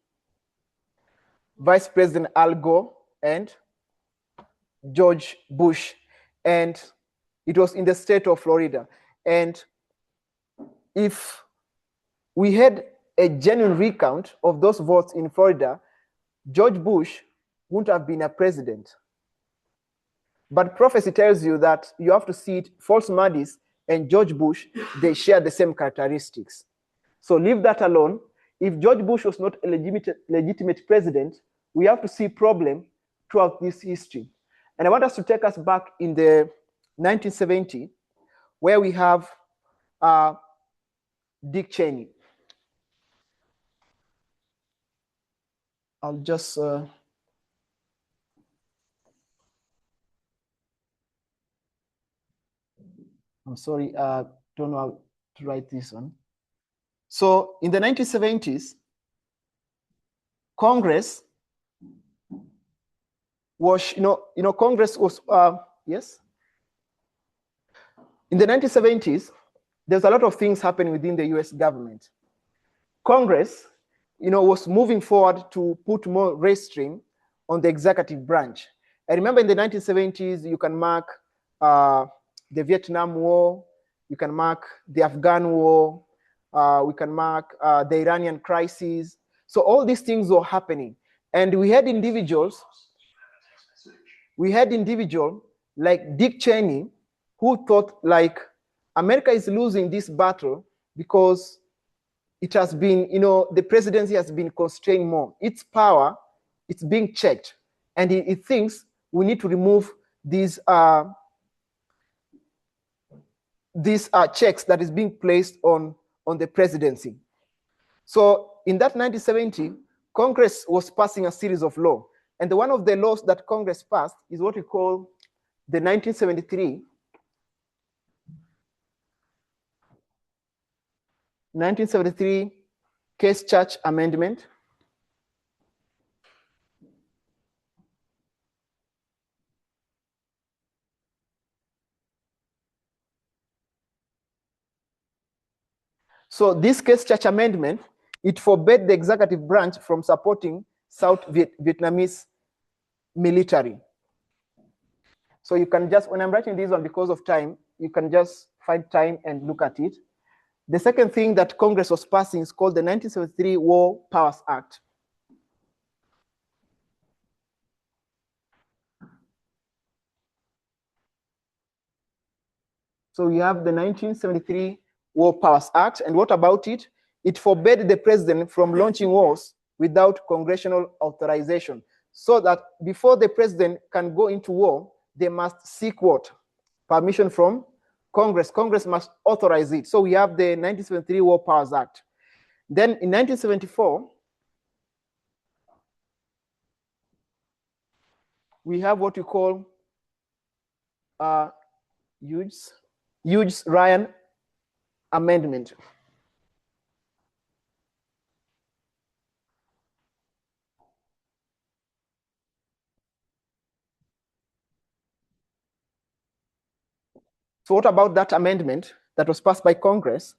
Vice President Al Gore and George Bush. And it was in the state of Florida. And if we had a genuine recount of those votes in Florida, George Bush wouldn't have been a president. But prophecy tells you that you have to see it, false Madis and George Bush, they share the same characteristics. So leave that alone. If George Bush was not a legitimate president, we have to see problem throughout this history. And I want us to take us back in the 1970, where we have Dick Cheney. I'll just I'm sorry, don't know how to write this one. So in the 1970s, Congress was, Congress was, yes. In the 1970s, there's a lot of things happening within the US government. Congress, was moving forward to put more restraint on the executive branch. I remember in the 1970s, you can mark the Vietnam War, you can mark the Afghan War, we can mark the Iranian crisis. So all these things were happening. And we had individuals like Dick Cheney, who thought like America is losing this battle because it has been, the presidency has been constrained more. Its power, it's being checked. And he thinks we need to remove these checks that is being placed on the presidency. So in that 1970, Congress was passing a series of laws. And one of the laws that Congress passed is what we call the 1973 Case Church Amendment. So this Case Church Amendment, it forbade the executive branch from supporting South Vietnamese military. So you can just, when I'm writing this one because of time, you can just find time and look at it. The second thing that Congress was passing is called the 1973 War Powers Act. So we have the 1973 War Powers Act, and what about it? It forbade the president from launching wars without congressional authorization, so that before the president can go into war, they must seek what? Permission from Congress. Congress must authorize it. So we have the 1973 War Powers Act. Then in 1974, we have what we call Hughes-Ryan Amendment. So what about that amendment that was passed by Congress?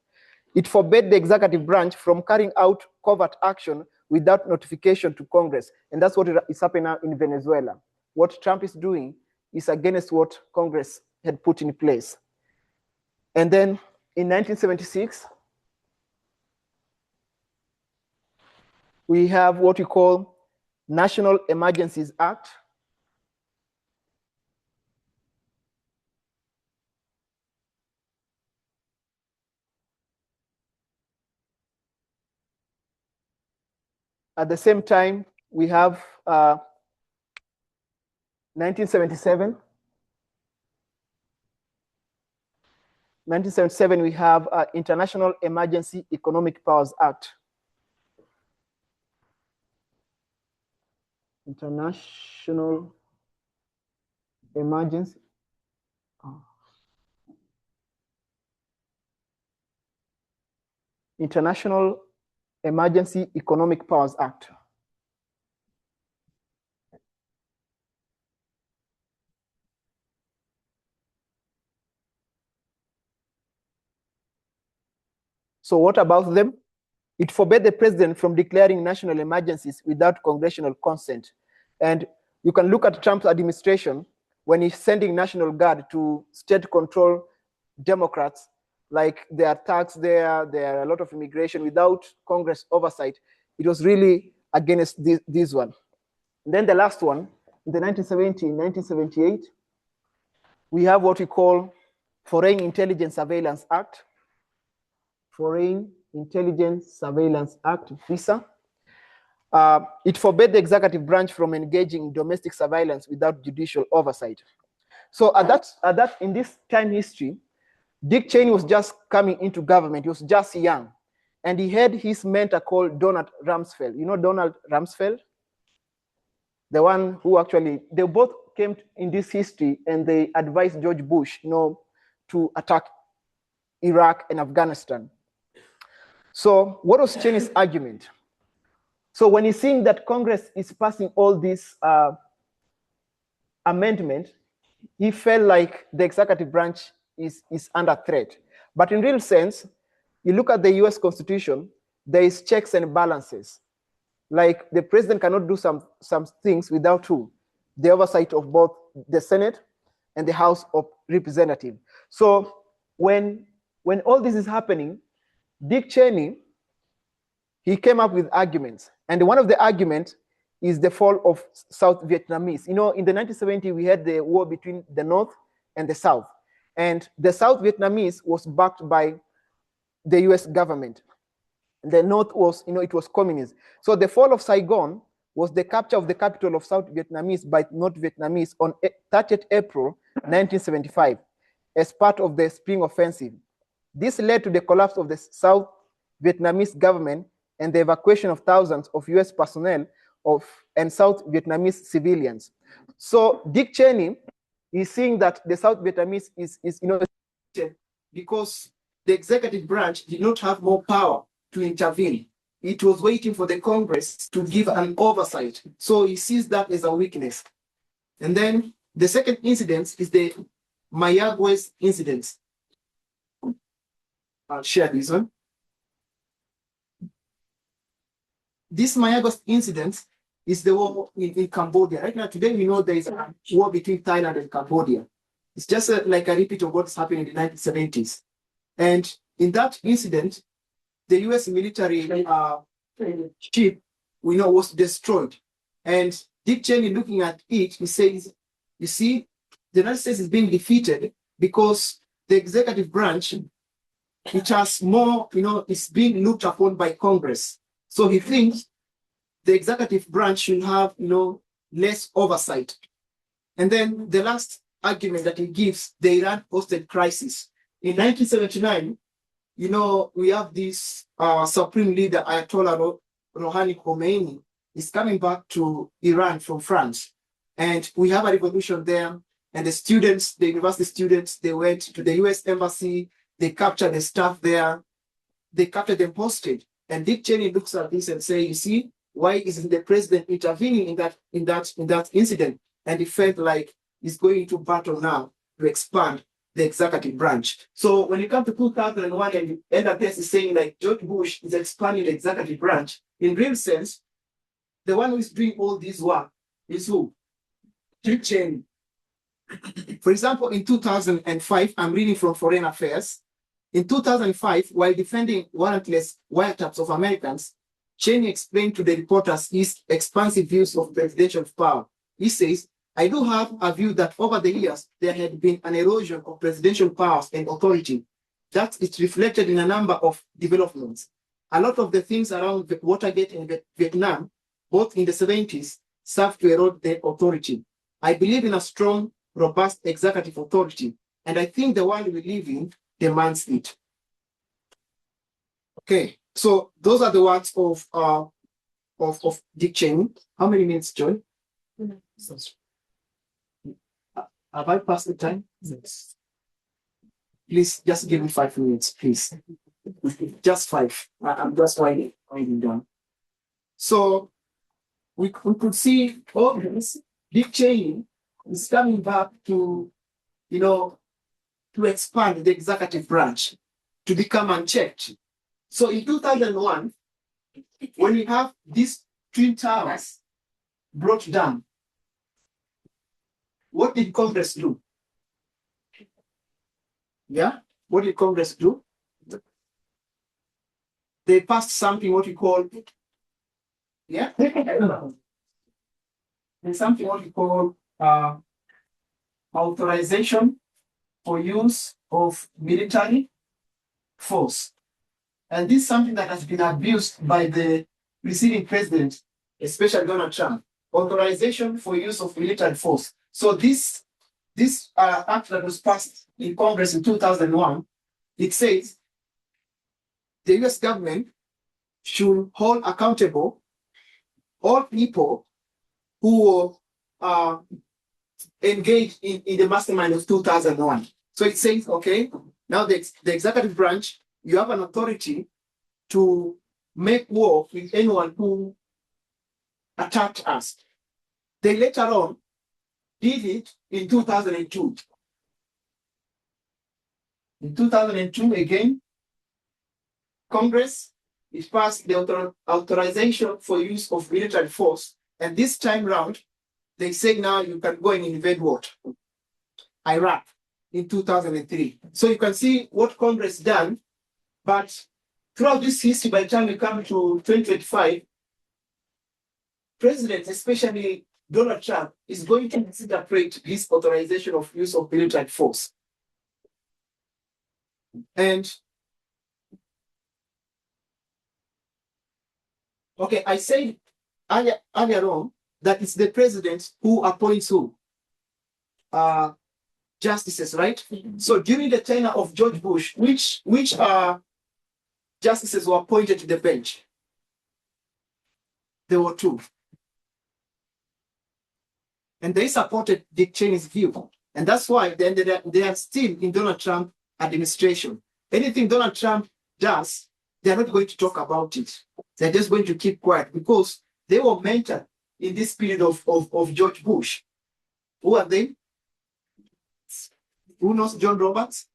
It forbade the executive branch from carrying out covert action without notification to Congress. And that's what is happening now in Venezuela. What Trump is doing is against what Congress had put in place. And then in 1976, we have what we call National Emergencies Act. At the same time, we have 1977. 1977, we have International Emergency Economic Powers Act. International Emergency. International Emergency Economic Powers Act. So what about them? It forbade the president from declaring national emergencies without congressional consent. And you can look at Trump's administration when he's sending National Guard to state-controlled Democrats, like there are attacks there are a lot of immigration without Congress oversight. It was really against this one. And then the last one, in the 1978, we have what we call Foreign Intelligence Surveillance Act. Foreign Intelligence Surveillance Act, FISA. It forbade the executive branch from engaging in domestic surveillance without judicial oversight. So in this time history, Dick Cheney was just coming into government. He was just young. And he had his mentor called Donald Rumsfeld. You know Donald Rumsfeld? the one who actually, they both came in this history and they advised George Bush, to attack Iraq and Afghanistan. So what was Cheney's argument? So when he's seeing that Congress is passing all these amendments, he felt like the executive branch is under threat. But in real sense, you look at the US Constitution, there is checks and balances. Like the president cannot do some things without who? The oversight of both the Senate and the House of Representatives. So when all this is happening, Dick Cheney, he came up with arguments. And one of the arguments is the fall of South Vietnamese. In the 1970s, we had the war between the North and the South. And the South Vietnamese was backed by the US government. The North was, it was communist. So the fall of Saigon was the capture of the capital of South Vietnamese by North Vietnamese on 30th April 1975 as part of the Spring Offensive. This led to the collapse of the South Vietnamese government and the evacuation of thousands of US personnel and South Vietnamese civilians. So Dick Cheney is seeing that the South Vietnamese is because the executive branch did not have more power to intervene. It was waiting for the Congress to give an oversight. So he sees that as a weakness. And then the second incident is the Mayaguez incident. I'll share this one. This Mayaguez incident is the war in Cambodia. Right now, today, we know there is a war between Thailand and Cambodia. It's just like a repeat of what's happened in the 1970s. And in that incident, the US military ship, we know, was destroyed. And Dick Cheney, looking at it, he says, you see, the United States is being defeated because the executive branch, which has more, is being looked upon by Congress. So he thinks the executive branch should have, less oversight. And then the last argument that he gives, the Iran hostage crisis. In 1979, we have this supreme leader, Ayatollah Rouhani Khomeini, is coming back to Iran from France. And we have a revolution there. And the students, the university students, they went to the US embassy, they captured the staff there, they captured them hostage. And Dick Cheney looks at this and says, you see, why isn't the president intervening in that incident? And he felt like he's going to battle now to expand the executive branch. So when you come to 2001 and the elder case is saying like George Bush is expanding the executive branch, in real sense, the one who is doing all this work is who? Dick Cheney. For example, in 2005, I'm reading from Foreign Affairs. In 2005, while defending warrantless wiretaps of Americans, Cheney explained to the reporters his expansive views of presidential power. He says, I do have a view that over the years, there had been an erosion of presidential powers and authority. That is reflected in a number of developments. A lot of the things around Watergate and Vietnam, both in the 70s, served to erode their authority. I believe in a strong, robust executive authority, and I think the world we live in demands it. Okay, so those are the words of Dick Cheney. How many minutes, Joy? Have I passed the time? Yes. Please just give me 5 minutes, please. Just 5. I'm just winding down. So we could see all this. Dick Cheney is coming back to, to expand the executive branch, to become unchecked. So in 2001, when we have these twin towers brought down, what did Congress do? Yeah, what did Congress do? They passed something what we call, yeah, there's something what we call authorization for use of military force. And this is something that has been abused by the preceding president, especially Donald Trump. Authorization for use of military force. So this act that was passed in Congress in 2001, it says the US government should hold accountable all people who engaged in the mastermind of 2001. So it says, okay, now the executive branch, you have an authority to make war with anyone who attacked us. They later on did it in 2002. In 2002, again, Congress it passed the authorization for use of military force. And this time round, they say now you can go and invade what? Iraq in 2003. So you can see what Congress done. But throughout this history, by the time we come to 2025, presidents, especially Donald Trump, is going to misinterpret this authorization of use of military force. And okay, I said earlier on that it's the president who appoints who? Justices, right? So during the tenure of George Bush, which justices were appointed to the bench? There were two. And they supported Dick Cheney's view. And that's why then they are still in Donald Trump administration. Anything Donald Trump does, they're not going to talk about it. They're just going to keep quiet because they were mentored in this period of George Bush. Who are they? Who knows John Roberts?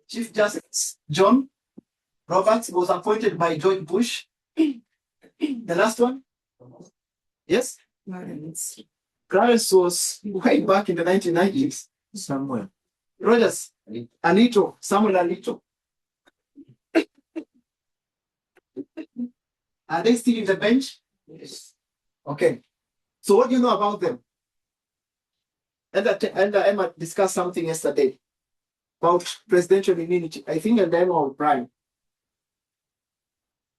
Chief Justice John Roberts was appointed by George Bush. The last one? Yes? Clarence was way back in the 1990s. Somewhere. Rogers, Alito, Samuel Alito. Are they still in the bench? Yes. Okay. So what do you know about them? And Emma discussed something yesterday about presidential immunity. I think and Emma or Brian.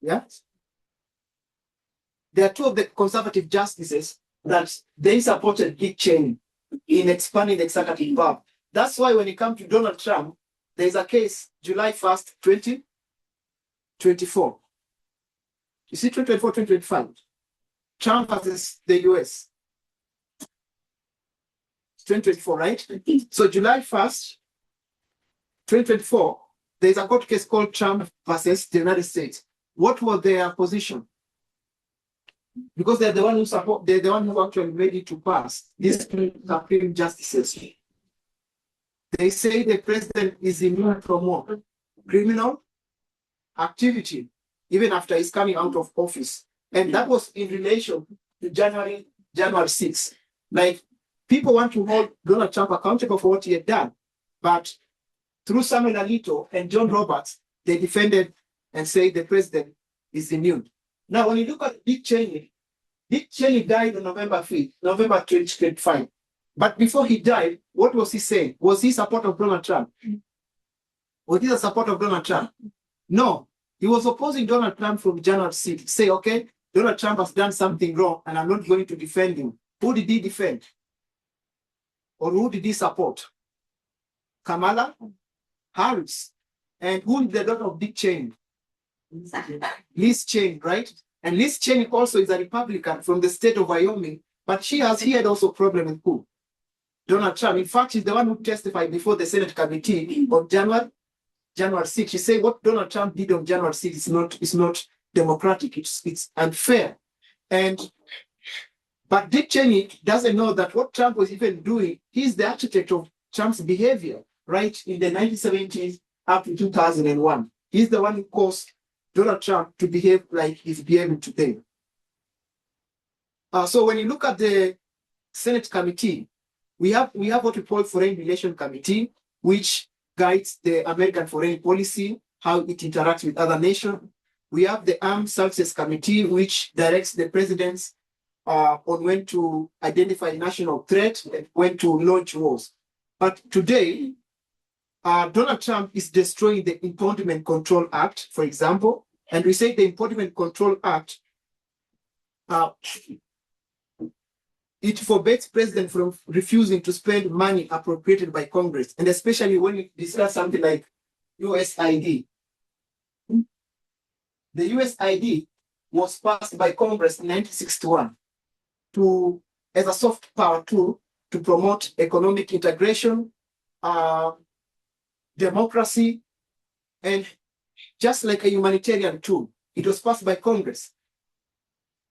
Yeah? There are two of the conservative justices that they supported Dick Cheney in expanding the executive power. That's why when it comes to Donald Trump, there's a case July 1st, 2024. You see 2024, 2025. Trump versus the US. 2024, right? So July 1st, 2024, there's a court case called Trump versus the United States. What was their position? Because they're the one who support, they're the one who actually made it to pass. These Supreme Justices. They say the president is immune from what? Criminal activity, even after he's coming out of office. And that was in relation to January 6th. Like, people want to hold Donald Trump accountable for what he had done. But through Samuel Alito and John Roberts, they defended and say the president is immune. Now, when you look at Dick Cheney died on November 5th, November 2025. But before he died, what was he saying? Was he support of Donald Trump? Was he a support of Donald Trump? No. He was opposing Donald Trump from January 6th. Say, okay, Donald Trump has done something wrong and I'm not going to defend him. Who did he defend? Or who did he support? Kamala Harris. And who is the daughter of Dick Cheney? Liz Cheney, right? And Liz Cheney also is a Republican from the state of Wyoming, but he had also a problem with who? Donald Trump. In fact, he's the one who testified before the Senate committee on January 6th. He said what Donald Trump did on January 6th is not democratic. It's unfair. But Dick Cheney doesn't know that what Trump was even doing, he's the architect of Trump's behavior, right? In the 1970s up to 2001. He's the one who caused Donald Trump to behave like he's behaving today. So when you look at the Senate committee, we have what we call Foreign Relations Committee, which guides the American foreign policy, how it interacts with other nations. We have the Armed Services Committee, which directs the presidents on when to identify national threat and when to launch wars. But today, Donald Trump is destroying the Impeachment Control Act, for example, and we say the Impeachment Control Act, it forbids president from refusing to spend money appropriated by Congress, and especially when you discuss something like USID. The USID was passed by Congress in 1961 as a soft power tool to promote economic integration, democracy, and just like a humanitarian tool. It was passed by Congress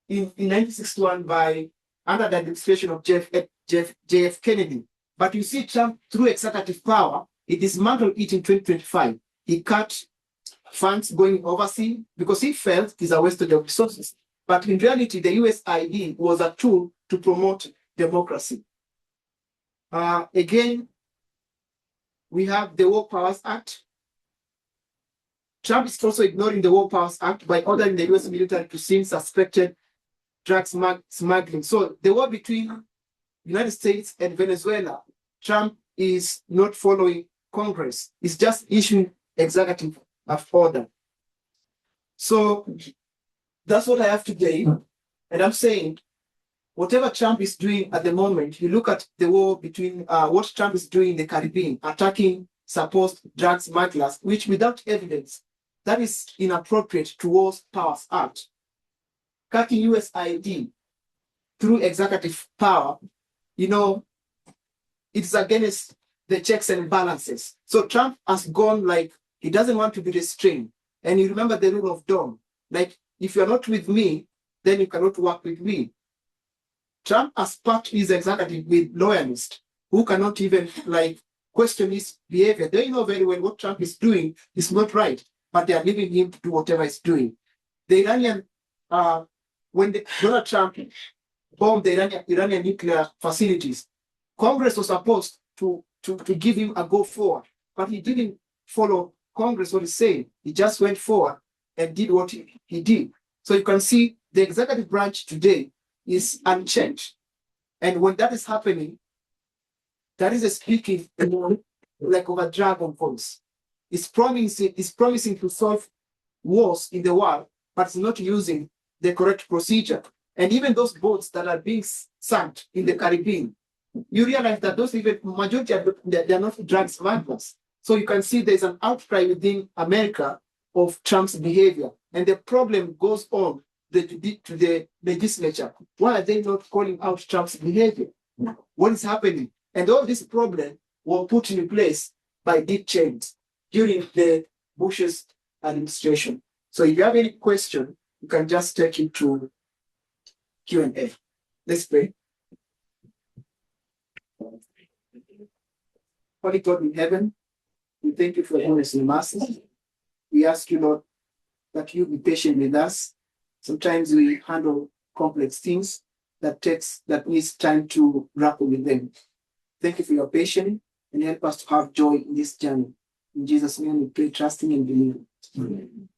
in 1961 under the administration of JF Kennedy. But you see Trump, through executive power, he dismantled it in 2025. He cut funds going overseas because he felt it's a waste of resources. But in reality, the USID was a tool to promote democracy. Again, we have the War Powers Act. Trump is also ignoring the War Powers Act by ordering the US military to seize suspected drug smuggling. So the war between the United States and Venezuela, Trump is not following Congress. He's just issuing executive order. So that's what I have today. And I'm saying, whatever Trump is doing at the moment, you look at the war between what Trump is doing in the Caribbean, attacking supposed drug smugglers, which without evidence, that is inappropriate towards Powers Act. Cutting USID through executive power, it's against the checks and balances. So Trump has gone like, he doesn't want to be restrained. And you remember the rule of Dom. Like, if you're not with me, then you cannot work with me. Trump has packed his executive with loyalists who cannot even question his behavior. They know very well what Trump is doing is not right, but they are leaving him to do whatever he's doing. The Iranian, when Donald Trump bombed the Iranian nuclear facilities, Congress was supposed to give him a go forward, but he didn't follow Congress what he's saying. He just went forward and did what he did. So you can see the executive branch today is unchanged. And when that is happening, that is a speaking like of a dragon voice. It's promising to solve wars in the world, but it's not using the correct procedure. And even those boats that are being sunk in the Caribbean, you realize that those majority they're not drug smugglers. So you can see there's an outcry within America of Trump's behavior. And the problem goes on to the legislature. Why are they not calling out Trump's behavior? What is happening? And all this problem were put in place by Dick Cheney during the Bush's administration. So if you have any question, you can just take it to Q&A. Let's pray. Holy God in heaven, we thank you for your goodness and mercy. We ask you, Lord, that you be patient with us. Sometimes we handle complex things that needs time to grapple with them. Thank you for your patience and help us to have joy in this journey. In Jesus' name we pray, trusting and believing. Amen.